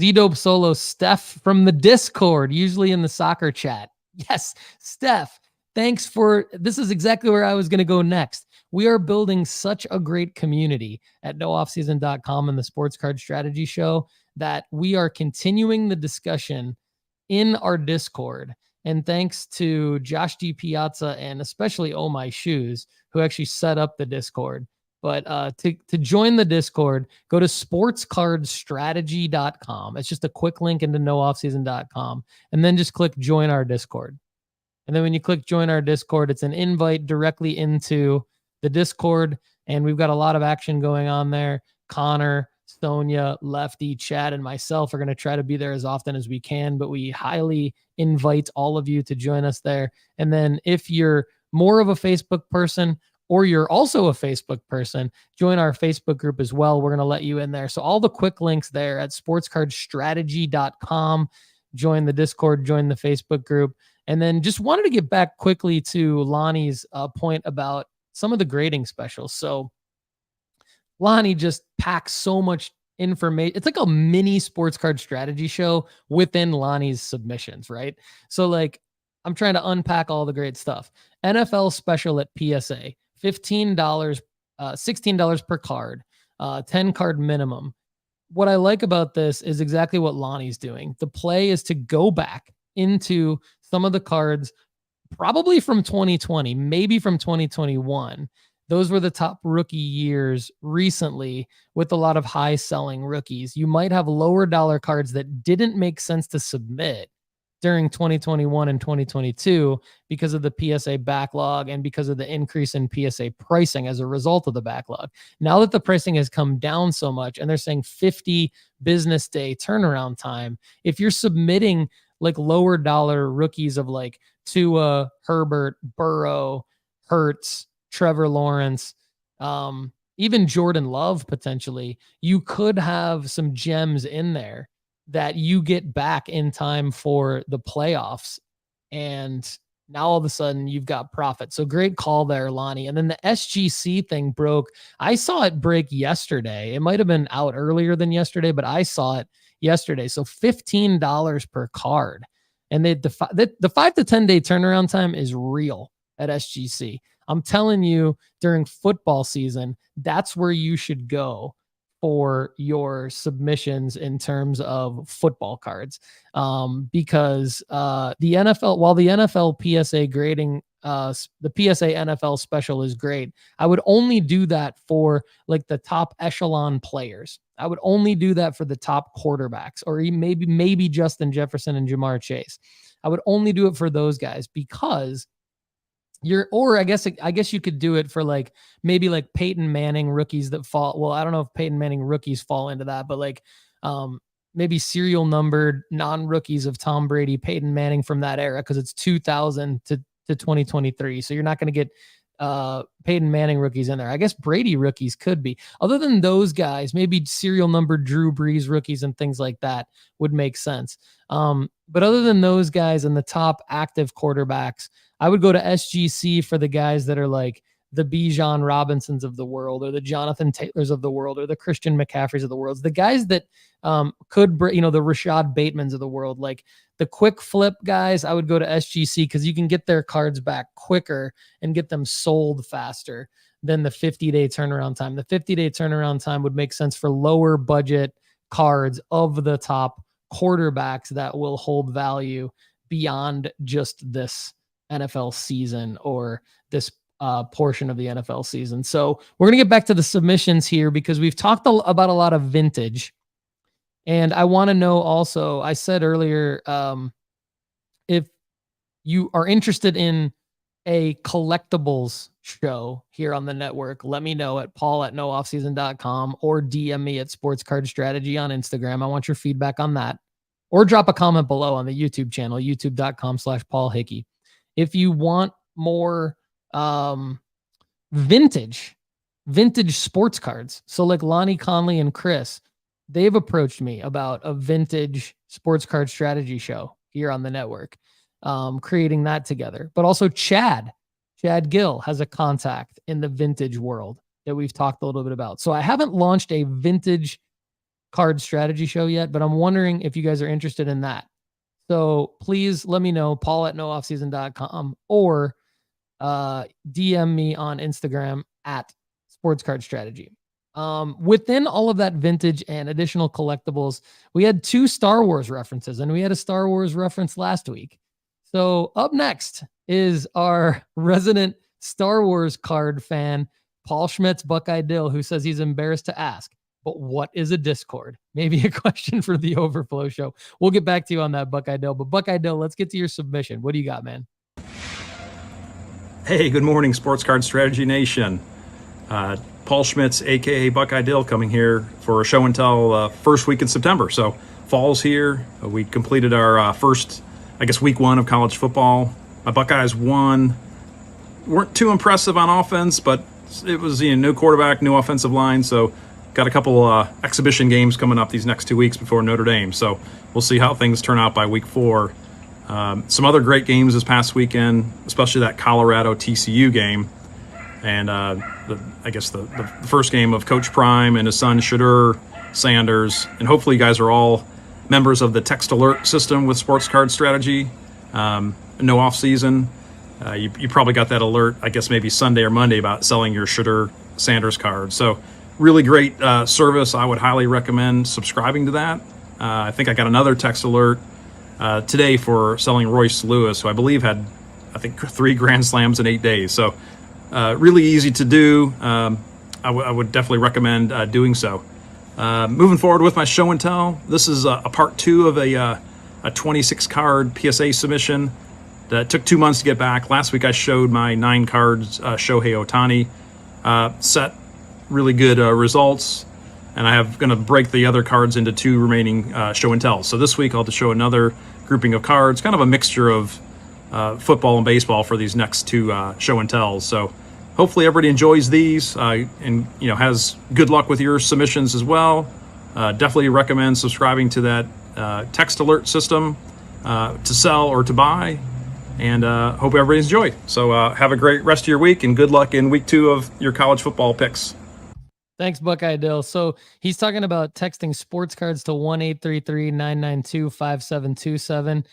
Z-Dope Solo, Steph from the Discord, usually in the soccer chat. Yes, Steph. Thanks for, this is exactly where I was going to go next. We are building such a great community at nooffseason.com and the Sports Card Strategy Show that we are continuing the discussion in our Discord. And thanks to Josh D. Piazza and especially Ohmyshoes, who actually set up the Discord. But to join the Discord, go to sportscardstrategy.com. It's just a quick link into nooffseason.com. And then just click join our Discord. And then when you click join our Discord, it's an invite directly into the Discord. And we've got a lot of action going on there. Connor, Sonia, Lefty, Chad, and myself are going to try to be there as often as we can, but we highly invite all of you to join us there. And then if you're more of a Facebook person, or you're also a Facebook person, join our Facebook group as well. We're going to let you in there. So all the quick links there at sportscardstrategy.com. join the Discord, join the Facebook group. And then just wanted to get back quickly to Lonnie's point about some of the grading specials. So Lonnie just packs so much information. It's like a mini sports card strategy show within Lonnie's submissions, right? So like, I'm trying to unpack all the great stuff. NFL special at PSA, $15, $16 per card, 10 card minimum. What I like about this is exactly what Lonnie's doing. The play is to go back into some of the cards, probably from 2020, maybe from 2021. Those were the top rookie years recently with a lot of high selling rookies. You might have lower dollar cards that didn't make sense to submit during 2021 and 2022 because of the PSA backlog and because of the increase in PSA pricing as a result of the backlog. Now that the pricing has come down so much and they're saying 50 business day turnaround time, if you're submitting like lower dollar rookies of like Tua, Herbert, Burrow, Hurts, Trevor Lawrence, even Jordan Love potentially, you could have some gems in there that you get back in time for the playoffs. And now all of a sudden you've got profit. So great call there, Lonnie. And then the SGC thing broke. I saw it break yesterday. It might have been out earlier than yesterday, but I saw it yesterday. So $15 per card. And the 5 to 10 day turnaround time is real at SGC. I'm telling you, during football season, that's where you should go for your submissions in terms of football cards. Because the NFL, while the NFL PSA grading, the PSA NFL special is great, I would only do that for like the top echelon players. I would only do that for the top quarterbacks, or maybe Justin Jefferson and Jamar Chase. I would only do it for those guys because I guess you could do it for like maybe like Peyton Manning rookies that fall. Well, I don't know if Peyton Manning rookies fall into that, but like maybe serial numbered non-rookies of Tom Brady, Peyton Manning from that era, because it's 2000 to 2023. So you're not going to get Peyton Manning rookies in there. I guess Brady rookies could be. Other than those guys, maybe serial numbered Drew Brees rookies and things like that would make sense. But other than those guys and the top active quarterbacks, I would go to SGC for the guys that are like the Bijan Robinsons of the world, or the Jonathan Taylors of the world, or the Christian McCaffreys of the world. The guys that could, the Rashad Batemans of the world, like the quick flip guys, I would go to SGC because you can get their cards back quicker and get them sold faster than the 50-day turnaround time. The 50-day turnaround time would make sense for lower budget cards of the top quarterbacks that will hold value beyond just this NFL season or this portion of the NFL season. So we're going to get back to the submissions here because we've talked about a lot of vintage. And I want to know also, I said earlier, if you are interested in a collectables show here on the network, let me know at paul@nooffseason.com or DM me at Sports Card Strategy on Instagram. I want your feedback on that. Or drop a comment below on the YouTube channel, youtube.com/Paul Hickey. If you want more vintage sports cards, so like Loni Conley and Chris, they've approached me about a vintage sports card strategy show here on the network, creating that together. But also Chad Guell has a contact in the vintage world that we've talked a little bit about. So I haven't launched a vintage card strategy show yet, but I'm wondering if you guys are interested in that. So please let me know, paul@nooffseason.com, or DM me on Instagram at Sports Card Strategy. Within all of that vintage and additional collectibles, we had 2 Star Wars references, and we had a Star Wars reference last week. So up next is our resident Star Wars card fan, Paul Schmitz, Buckeye Dill, who says he's embarrassed to ask, but what is a Discord? Maybe a question for the Overflow show. We'll get back to you on that, Buckeye Dill. But Buckeye Dill, let's get to your submission. What do you got, man? Hey, good morning, Sports Card Strategy Nation. Paul Schmitz, a.k.a. Buckeye Dill, coming here for a show and tell first week in September. So fall's here. We completed our first, week 1 of college football. My Buckeyes won. Weren't too impressive on offense, but it was new quarterback, new offensive line. So got a couple exhibition games coming up these next 2 weeks before Notre Dame. So we'll see how things turn out by week 4. Some other great games this past weekend, especially that Colorado TCU game. And I guess the first game of Coach Prime and his son Shadur Sanders. And hopefully you guys are all members of the text alert system with Sports Card Strategy. No off season. You probably got that alert, I guess maybe Sunday or Monday, about selling your Shadur Sanders card. So really great service. I would highly recommend subscribing to that. I think I got another text alert today for selling Royce Lewis, who I believe had, 3 Grand Slams in 8 days. So really easy to do. I would definitely recommend doing so. Moving forward with my show and tell, this is a part 2 of a 26 card PSA submission that took 2 months to get back. Last week I showed my 9 cards Shohei Ohtani set. Really good results, and I have going to break the other cards into 2 remaining show and tells. So this week I'll just show another grouping of cards, kind of a mixture of football and baseball for these next 2 show and tells. So hopefully everybody enjoys these and has good luck with your submissions as well. Definitely recommend subscribing to that text alert system to sell or to buy, and hope everybody's enjoyed. So have a great rest of your week, and good luck in week 2 of your college football picks. Thanks, Buckeye Dill. So he's talking about texting sports cards to 1-833-992-5727.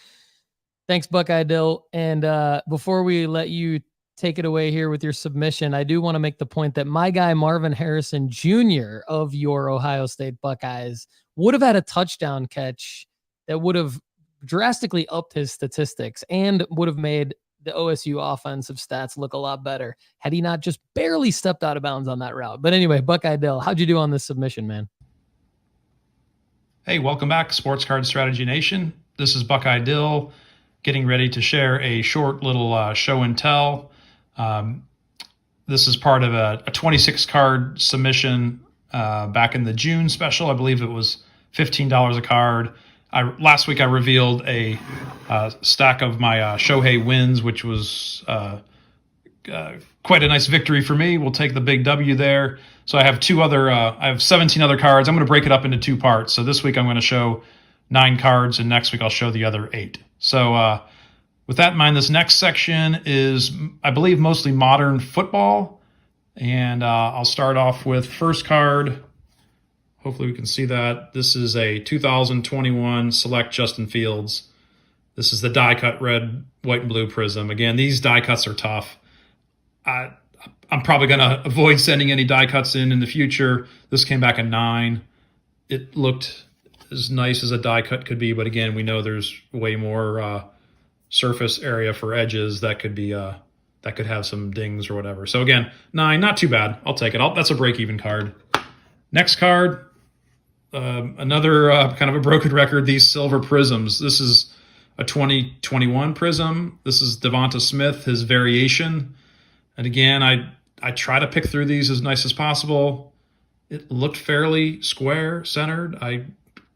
Thanks, Buckeye Dill. And before we let you take it away here with your submission, I do want to make the point that my guy Marvin Harrison Jr. of your Ohio State Buckeyes would have had a touchdown catch that would have drastically upped his statistics and would have made the OSU offensive stats look a lot better had he not just barely stepped out of bounds on that route. But anyway, Buckeye Dill, how'd you do on this submission, man? Hey, welcome back, Sports Card Strategy Nation. This is Buckeye Dill, getting ready to share a short little show and tell. This is part of a 26 card submission back in the June special. I believe it was $15 a card. Last week I revealed a stack of my Shohei wins, which was quite a nice victory for me. We'll take the big W there. So I have I have 17 other cards. I'm going to break it up into 2 parts. So this week I'm going to show 9 cards, and next week I'll show the other 8. So with that in mind, this next section is, I believe, mostly modern football. And I'll start off with first card. Hopefully we can see that. This is a 2021 Select Justin Fields. This is the die cut red, white, and blue prism. Again, these die cuts are tough. I'm probably going to avoid sending any die cuts in the future. This came back a 9. It looked as nice as a die cut could be, but again, we know there's way more surface area for edges that could be that could have some dings or whatever. So again, 9, not too bad. I'll take it. That's a break-even card. Next card. Another kind of a broken record, these silver prisms. This is a 2021 prism. This is Devonta Smith, his variation. And again, I try to pick through these as nice as possible. It looked fairly square, centered. I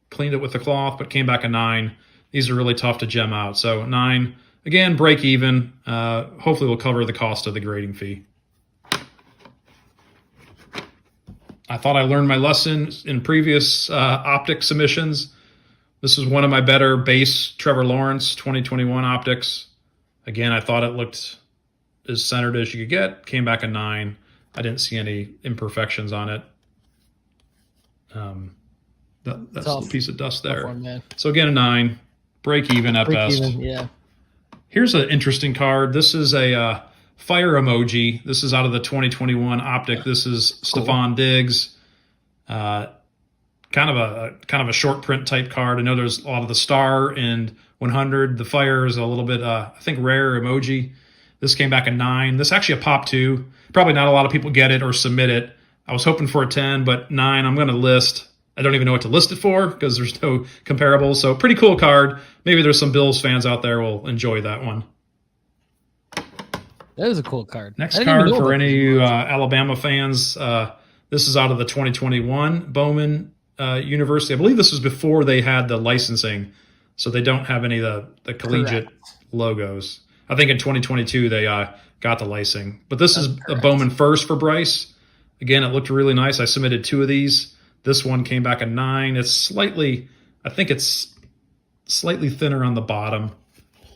cleaned it with the cloth, but came back a 9. These are really tough to gem out. So 9, again, break even. Hopefully we'll cover the cost of the grading fee. I thought I learned my lesson in previous Optic submissions. This is one of my better base Trevor Lawrence 2021 Optics. Again, I thought it looked as centered as you could get. Came back a 9. I didn't see any imperfections on it. That's a piece of dust there. One, so again, a 9. Break even at best. Yeah. Here's an interesting card. This is a fire emoji. This is out of the 2021 Optic. This is cool. Stephon Diggs. Kind of a short print type card. I know there's a lot of the star and 100. The fire is a little bit, I think, rare emoji. This came back a 9. This is actually a pop 2. Probably not a lot of people get it or submit it. I was hoping for a 10, but 9 I'm going to list. I don't even know what to list it for because there's no comparables. So pretty cool card. Maybe there's some Bills fans out there who will enjoy that one. That is a cool card. Next card for any Alabama fans. This is out of the 2021 Bowman University. I believe this was before they had the licensing, so they don't have any of the collegiate logos. I think in 2022 they got the licensing. But this is a Bowman first for Bryce. Again, it looked really nice. I submitted 2 of these. This one came back a 9. I think it's slightly thinner on the bottom.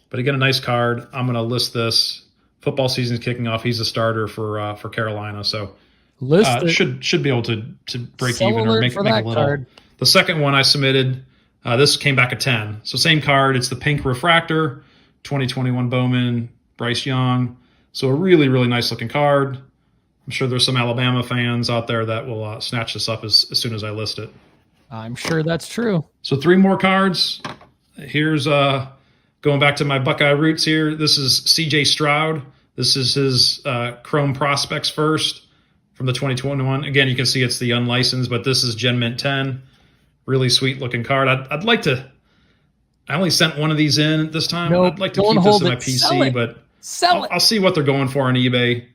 But again, a nice card. I'm going to list this. Football season's kicking off. He's a starter for Carolina, so should be able to break Sell even or alert make for a that little. card. The second one I submitted, this came back a 10. So same card. It's the pink refractor, 2021 Bowman, Bryce Young. So a really, really nice looking card. I'm sure there's some Alabama fans out there that will snatch this up as soon as I list it. I'm sure that's true. So 3 more cards. Here's going back to my Buckeye roots here. This is CJ Stroud. This is his Chrome Prospects first from the 2021. Again, you can see it's the unlicensed, but this is Gen Mint 10. Really sweet looking card. I'd like to. I only sent one of these in this time. Nope, I'd like to don't keep this hold in my it. Sell PC, it. but Sell it. I'll see what they're going for on eBay.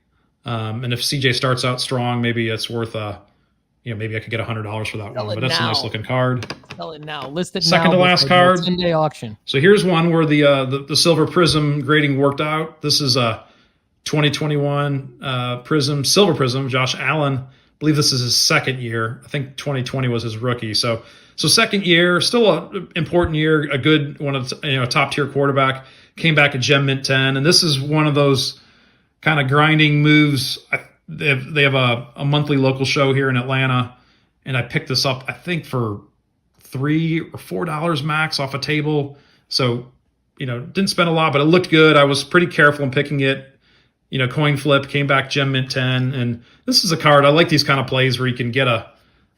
And if CJ starts out strong, maybe it's worth maybe I could get $100 for that Sell one. it But that's now. a nice looking card. Sell it now. List it now. Second to last before card. the 10-day auction. So here's one where the silver prism grading worked out. This is a 2021 prism, silver prism, Josh Allen. I believe this is his second year. I think 2020 was his rookie. So second year, still an important year, a good one of a top tier quarterback. Came back at Gem Mint 10, and this is one of those kind of grinding moves. They have a monthly local show here in Atlanta, and I picked this up I think for $3 or $4 max off a table. So didn't spend a lot, but it looked good. I was pretty careful in picking it. Coin flip, came back Gem Mint 10, and this is a card. I like these kind of plays where you can get a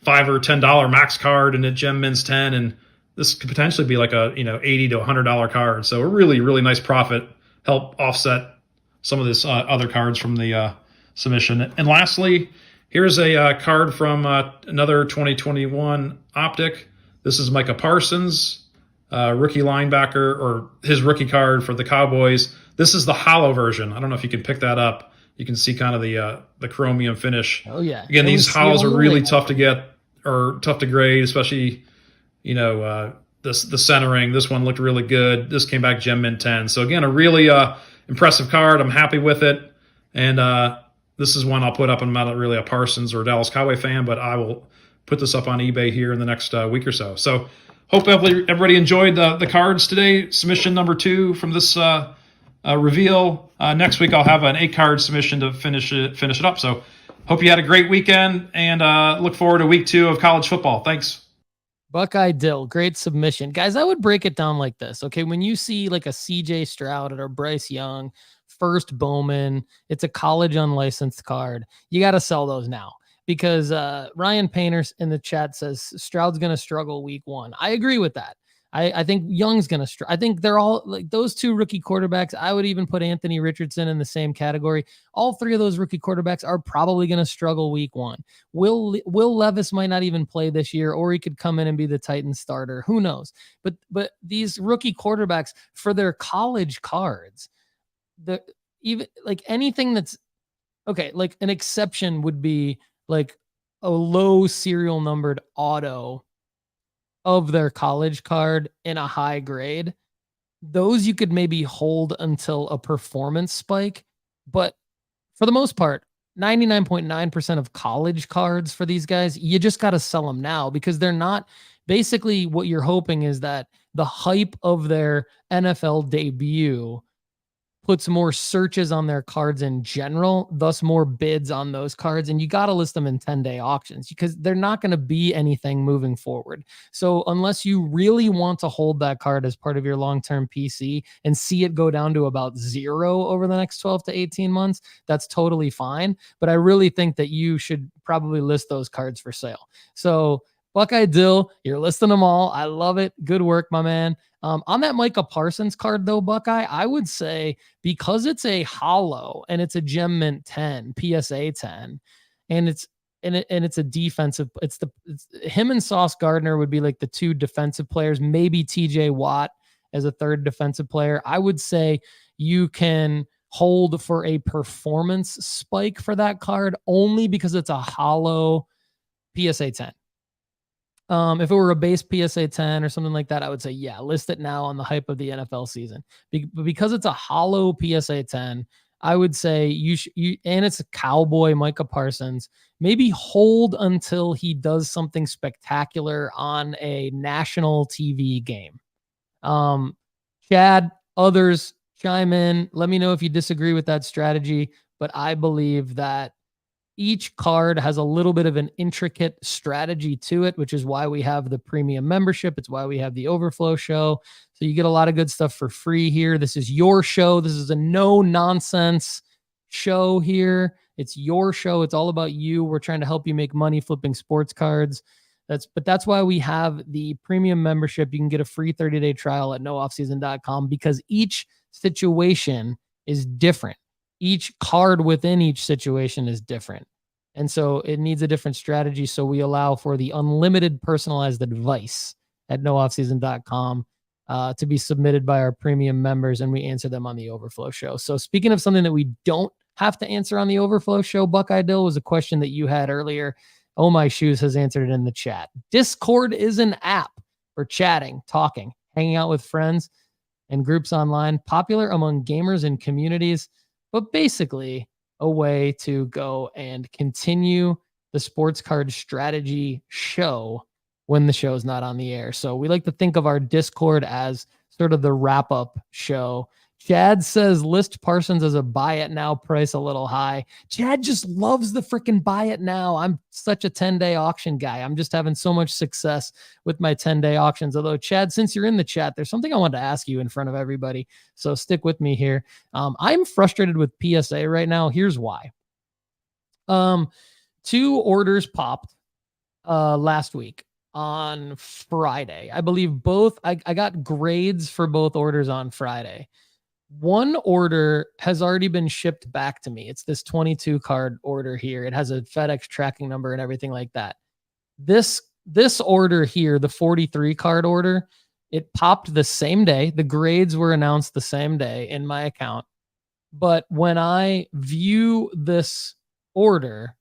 $5 or $10 max card and it Gem Mints 10, and this could potentially be like a $80 to $100 card. So a really, really nice profit, help offset some of this other cards from the submission. And lastly, here's a card from another 2021 Optic. This is Micah Parsons, rookie linebacker, or his rookie card for the Cowboys. This is the hollow version. I don't know if you can pick that up. You can see kind of the chromium finish. Oh yeah. Again, these hollows are really tough to get or tough to grade, especially the centering. This one looked really good. This came back Gem Mint 10. So again, a really impressive card. I'm happy with it, and this is one I'll put up. I'm not really a Parsons or Dallas Cowboy fan, but I will put this up on eBay here in the next week or so. So hope everybody enjoyed the cards today. Submission number 2 from this reveal. Next week I'll have an 8-card submission to finish it up. So hope you had a great weekend, and look forward to week 2 of college football. Thanks. Buckeye Dill, great submission. Guys, I would break it down like this. Okay, when you see like a CJ Stroud or Bryce Young, first Bowman, it's a college unlicensed card. You got to sell those now, because Ryan Painters in the chat says Stroud's going to struggle week 1. I agree with that. I think Young's going to I think they're all like those 2 rookie quarterbacks. I would even put Anthony Richardson in the same category. All 3 of those rookie quarterbacks are probably going to struggle week 1. Will Levis might not even play this year, or he could come in and be the Titans starter. Who knows? But these rookie quarterbacks, for their college cards, even like anything that's okay, like an exception would be like a low serial numbered auto of their college card in a high grade. Those you could maybe hold until a performance spike, but for the most part, 99.9% of college cards for these guys, you just got to sell them now, because they're not. Basically what you're hoping is that the hype of their NFL debut puts more searches on their cards in general, thus more bids on those cards. And you got to list them in 10-day auctions, because they're not going to be anything moving forward. So unless you really want to hold that card as part of your long-term PC and see it go down to about 0 over the next 12 to 18 months, that's totally fine. But I really think that you should probably list those cards for sale. So Buckeye Dill, you're listing them all. I love it. Good work, my man. On that Micah Parsons card, though, Buckeye, I would say, because it's a hollow and it's a Gem Mint 10, PSA 10, and it's a defensive. It's him and Sauce Gardner would be like the 2 defensive players. Maybe TJ Watt as a 3rd defensive player. I would say you can hold for a performance spike for that card, only because it's a hollow PSA 10. If it were a base PSA 10 or something like that, I would say, yeah, list it now on the hype of the NFL season. Because it's a hollow PSA 10, I would say and it's a Cowboy Micah Parsons. Maybe hold until he does something spectacular on a national TV game. Chad, others chime in. Let me know if you disagree with that strategy. But I believe that each card has a little bit of an intricate strategy to it, which is why we have the premium membership. It's why we have the overflow show. So you get a lot of good stuff for free here. This is your show. This is a no nonsense show here. It's your show. It's all about you. We're trying to help you make money flipping sports cards. That's why we have the premium membership. You can get a free 30-day trial at nooffseason.com because each situation is different. Each card within each situation is different. And so it needs a different strategy. So we allow for the unlimited personalized advice at nooffseason.com to be submitted by our premium members, and we answer them on the Overflow show. So speaking of something that we don't have to answer on the Overflow show, Buckeye Dill, was a question that you had earlier. Ohmyshoes has answered it in the chat. Discord is an app for chatting, talking, hanging out with friends and groups online, popular among gamers and communities, but basically a way to go and continue the sports card strategy show when the show's not on the air. So we like to think of our Discord as sort of the wrap-up show. Chad says list Parsons as a buy it now price a little high. Chad just loves the freaking buy it now. I'm such a 10-day auction guy. I'm just having so much success with my 10-day auctions. Although, Chad, since you're in the chat, there's something I wanted to ask you in front of everybody. So stick with me here. I'm frustrated with PSA right now. Here's why. 2 orders popped last week on Friday. I believe both. I got grades for both orders on Friday. One order has already been shipped back to me. It's this 22 card order here. It has a FedEx tracking number and everything like that. This order here, the 43 card order, it popped the same day. The grades were announced the same day in my account. But when I view this order,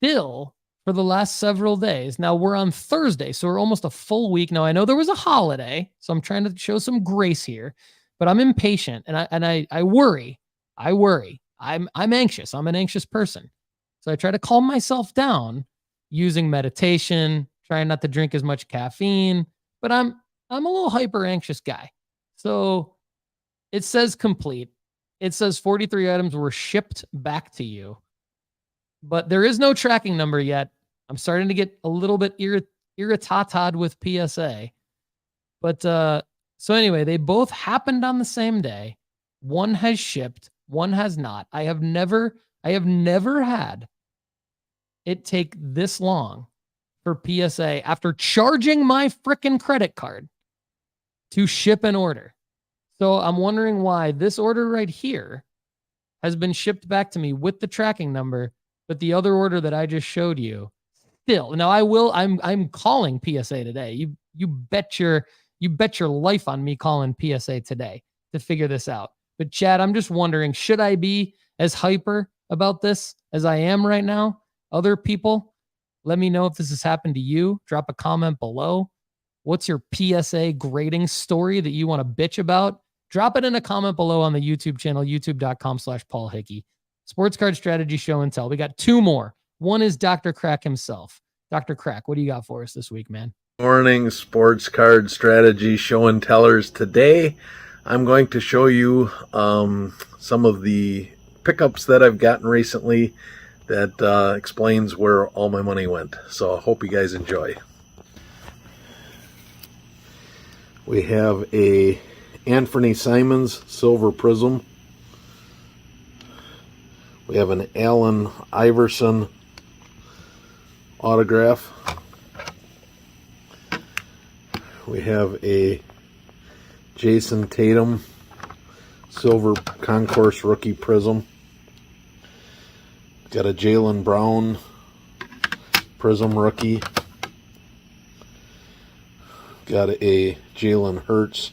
still for the last several days, now we're on Thursday, so we're almost a full week. Now I know there was a holiday, so I'm trying to show some grace here. But I'm impatient and I worry. I'm anxious. I'm an anxious person. So I try to calm myself down using meditation, trying not to drink as much caffeine, but I'm a little hyper anxious guy. So it says complete. It says 43 items were shipped back to you, but there is no tracking number yet. I'm starting to get a little bit irritated with PSA, but, so anyway, they both happened on the same day. One has shipped, one has not. I have never had it take this long for PSA after charging my freaking credit card to ship an order. So I'm wondering why this order right here has been shipped back to me with the tracking number, but the other order that I just showed you still. Now I'm calling PSA today. You bet your life on me calling PSA today to figure this out. But Chad, I'm just wondering, should I be as hyper about this as I am right now? Other people, let me know if this has happened to you. Drop a comment below. What's your PSA grading story that you want to bitch about? Drop it in a comment below on the YouTube channel, youtube.com/Paul Hickey. Sports Card Strategy Show and Tell. We got 2 more. One is Dr. Crack himself. Dr. Crack, what do you got for us this week, man? Morning, Sports Card Strategy Show and Tellers. Today I'm going to show you some of the pickups that I've gotten recently that explains where all my money went. So I hope you guys enjoy. We have a Anthony Simons Silver Prism. We have an Allen Iverson autograph. We have a Jason Tatum Silver Concourse Rookie Prism. Got a Jaylen Brown Prism Rookie. Got a Jalen Hurts.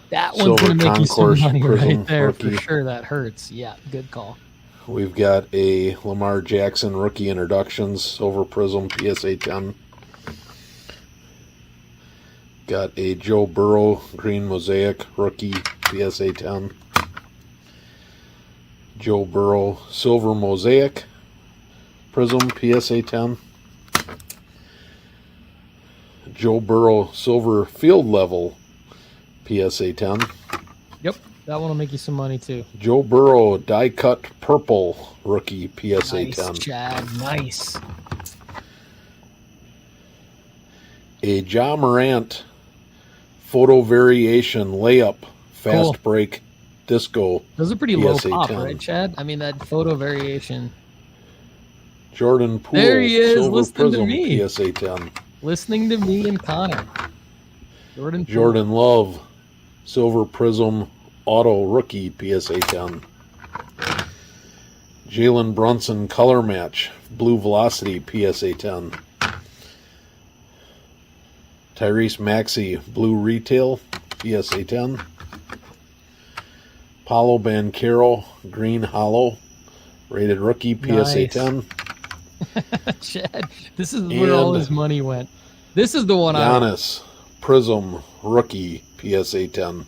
That one's going to make you some money right there rookie. For sure. That hurts. Yeah, good call. We've got a Lamar Jackson Rookie Introductions Silver Prism PSA 10. Got a Joe Burrow Green Mosaic Rookie PSA 10. Joe Burrow Silver Mosaic Prism PSA 10. Joe Burrow Silver Field Level PSA 10. Yep, that one will make you some money too. Joe Burrow Die Cut Purple Rookie PSA Nice, 10. Chad. Nice. A Ja Morant Photo Variation Layup Fast Cool. Break Disco Those are pretty low PSA pop, 10. right, Chad? I mean, that photo variation. Jordan Poole There he is, Silver listening to Prism me. PSA 10. Listening to me and Connor. Jordan. Poole. Jordan Love Silver Prism Auto Rookie PSA 10. Jalen Brunson Color Match Blue Velocity PSA 10. Tyrese Maxey Blue Retail PSA 10. Paulo Banchero Green Hollow Rated Rookie PSA Nice. 10. Chad, this is where all And his money went. This is the one I want. Giannis Prism Rookie PSA 10.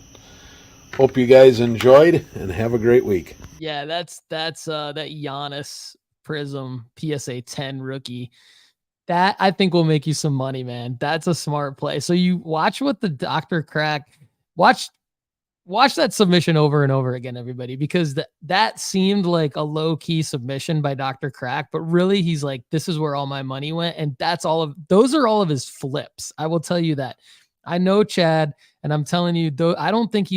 Hope you guys enjoyed and have a great week. Yeah, that's that Giannis Prism PSA 10 rookie. That I think will make you some money, man. That's a smart play. So you watch what the Dr. Crack watch that submission over and over again, everybody, because that seemed like a low-key submission by Dr. Crack, but really he's like, this is where all my money went. And those are all of his flips. I will tell you that. I know Chad, and I'm telling you, though, I don't think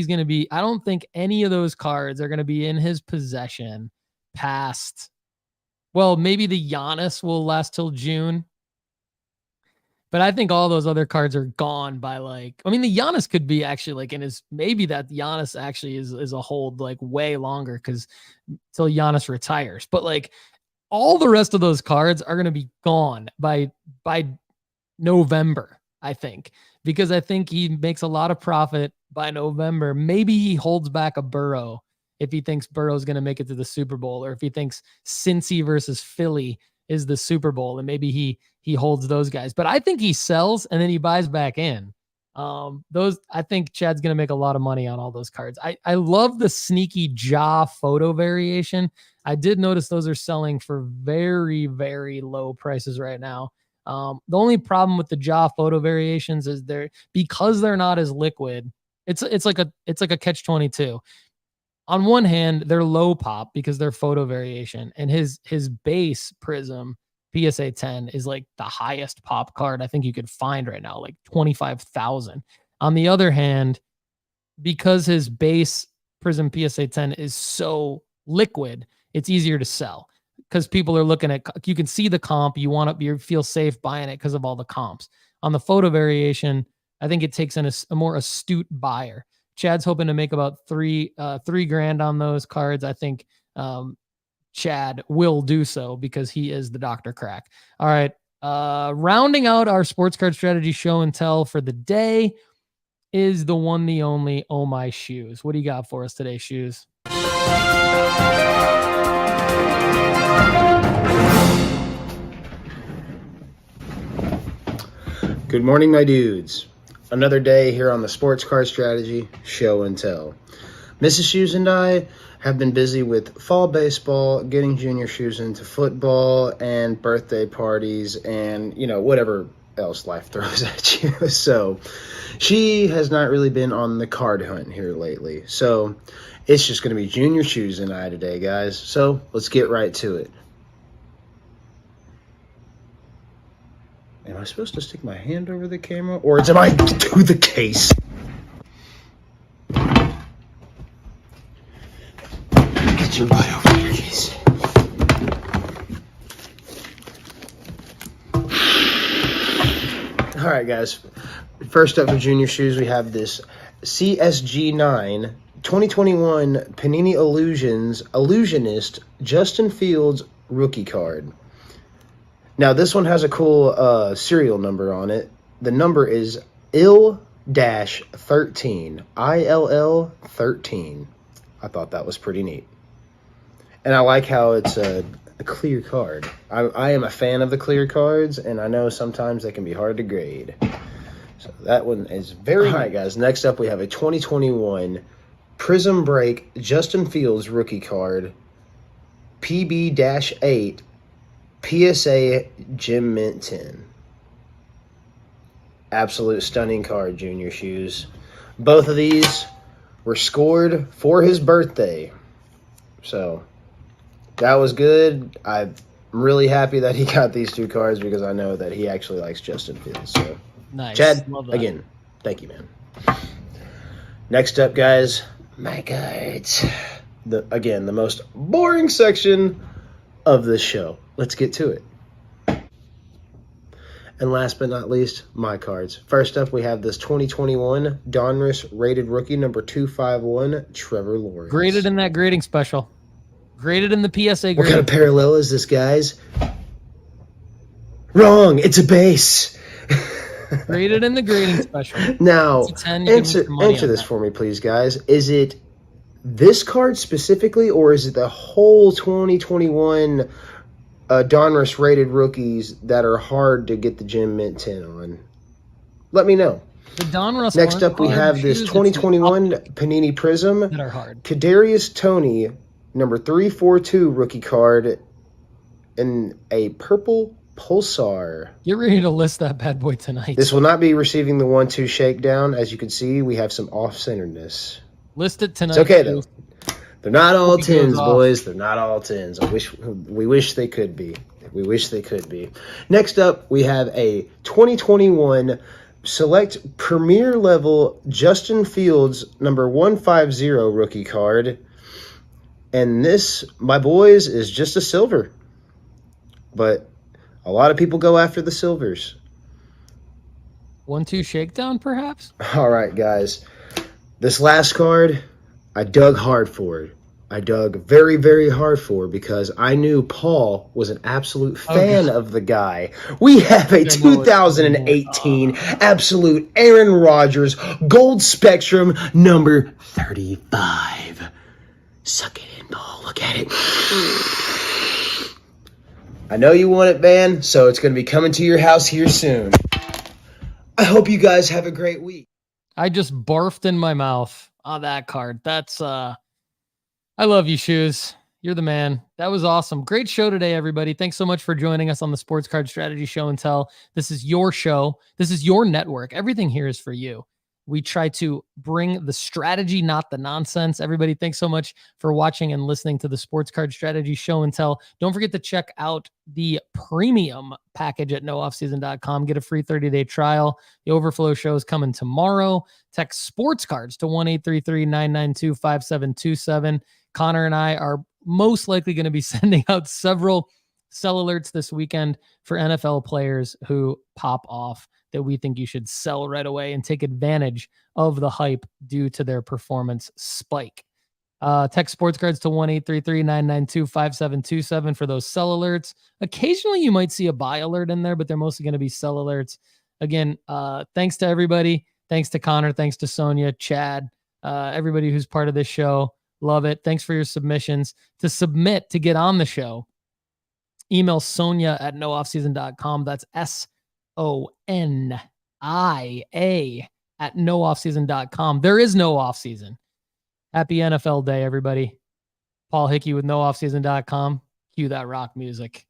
any of those cards are going to be in his possession past, well, maybe the Giannis will last till June. But I think all those other cards are gone by the Giannis could be actually like maybe that Giannis actually is a hold like way longer because till Giannis retires. But like all the rest of those cards are going to be gone by November, I think, because I think he makes a lot of profit by November. Maybe he holds back a Burrow if he thinks Burrow's going to make it to the Super Bowl, or if he thinks Cincy versus Philly is the Super Bowl, and maybe he holds those guys. But I think he sells and then he buys back in. I think Chad's going to make a lot of money on all those cards. I love the sneaky Ja photo variation. I did notice those are selling for very, very low prices right now. The only problem with the Ja photo variations is because they're not as liquid. It's like a catch-22. On one hand, they're low pop because they're photo variation, and his base Prism PSA 10 is like the highest pop card I think you could find right now, like 25,000. On the other hand, because his base Prism PSA 10 is so liquid, it's easier to sell because people are looking at, you can see the comp, you feel safe buying it because of all the comps. On the photo variation, I think it takes in a more astute buyer. Chad's hoping to make about $3,000 on those cards. I think Chad will do so because he is the Dr. Crack. All right. Rounding out our sports card strategy show and tell for the day is the one, the only Ohmyshoes. What do you got for us today, Shoes? Good morning, my dudes. Another day here on the Sports Card Strategy Show and Tell. Mrs. Shoes and I have been busy with fall baseball, getting junior shoes into football, and birthday parties, and, whatever else life throws at you. So she has not really been on the card hunt here lately. So it's just going to be junior shoes and I today, guys. So let's get right to it. Am I supposed to stick my hand over the camera, or am I to the case? Get your butt over here, case. All right, guys. First up for junior shoes, we have this CSG9 2021 Panini Illusionist Justin Fields rookie card. Now, this one has a cool serial number on it. The number is ILL-13. ILL-13. I thought that was pretty neat. And I like how it's a clear card. I am a fan of the clear cards, and I know sometimes they can be hard to grade. So that one is very nice. All right, guys. Next up, we have a 2021 Prism Break Justin Fields rookie card. PB-8 PSA Gem Mint 10. Absolute stunning card, Junior Shoes. Both of these were scored for his birthday. So that was good. I'm really happy that he got these 2 cards because I know that he actually likes Justin Fields. So Nice. Chad, Love that. again, thank you, man. Next up, guys, my cards. The most boring section of this show. Let's get to it. And last but not least, my cards. First up, we have this 2021 Donruss rated rookie number 251, Trevor Lawrence. Graded in that grading special. Graded in the PSA What grading. kind of parallel is this, guys? Wrong. It's a base. Graded in the grading special. Now, It's a 10, you can make your money answer on this that. for me, please, guys. Is it this card specifically, or is it the whole 2021 Donruss rated rookies that are hard to get the Gem Mint 10 on? Let me know. The Donruss Next orange up, we colored have this shoes, it's 2021 Optic Panini Prism that are hard. Kadarius Toney, number 342 rookie card, in a purple Pulsar. Get ready to list that bad boy tonight. This will not be receiving the 1-2 shakedown. As you can see, we have some off-centeredness. List it tonight. It's okay, though. They're not all Hope he goes 10s, off. boys. They're not all 10s. We wish they could be. We wish they could be. Next up, we have a 2021 Select Premier Level Justin Fields number 150 rookie card. And this, my boys, is just a silver. But a lot of people go after the silvers. 1-2 shakedown, perhaps? All right, guys. This last card, I dug hard for it. I dug very, very hard for because I knew Paul was an absolute fan of the guy. We have a 2018 absolute Aaron Rodgers Gold Spectrum number 35. Suck it in, Paul. Look at it. I know you want it, man, so it's going to be coming to your house here soon. I hope you guys have a great week. I just barfed in my mouth on that card. That's I love you, Shoes. You're the man. That was awesome. Great show today, everybody. Thanks so much for joining us on the Sports Card Strategy Show and Tell. This is your show. This is your network. Everything here is for you. We try to bring the strategy, not the nonsense. Everybody, thanks so much for watching and listening to the Sports Card Strategy Show and Tell. Don't forget to check out the premium package at nooffseason.com. Get a free 30-day trial. The Overflow show is coming tomorrow. Text sports cards to 1-833-992-5727. Connor and I are most likely going to be sending out several sell alerts this weekend for NFL players who pop off that we think you should sell right away and take advantage of the hype due to their performance spike. Text sports cards to 1-833-992-5727 for those sell alerts. Occasionally you might see a buy alert in there, but they're mostly going to be sell alerts. Again, thanks to everybody. Thanks to Connor. Thanks to Sonia, Chad, everybody who's part of this show. Love it. Thanks for your submissions. To submit to get on the show, email Sonia at nooffseason.com. That's SONIA at nooffseason.com. There is no off season. Happy NFL Day, everybody. Paul Hickey with nooffseason.com. Cue that rock music.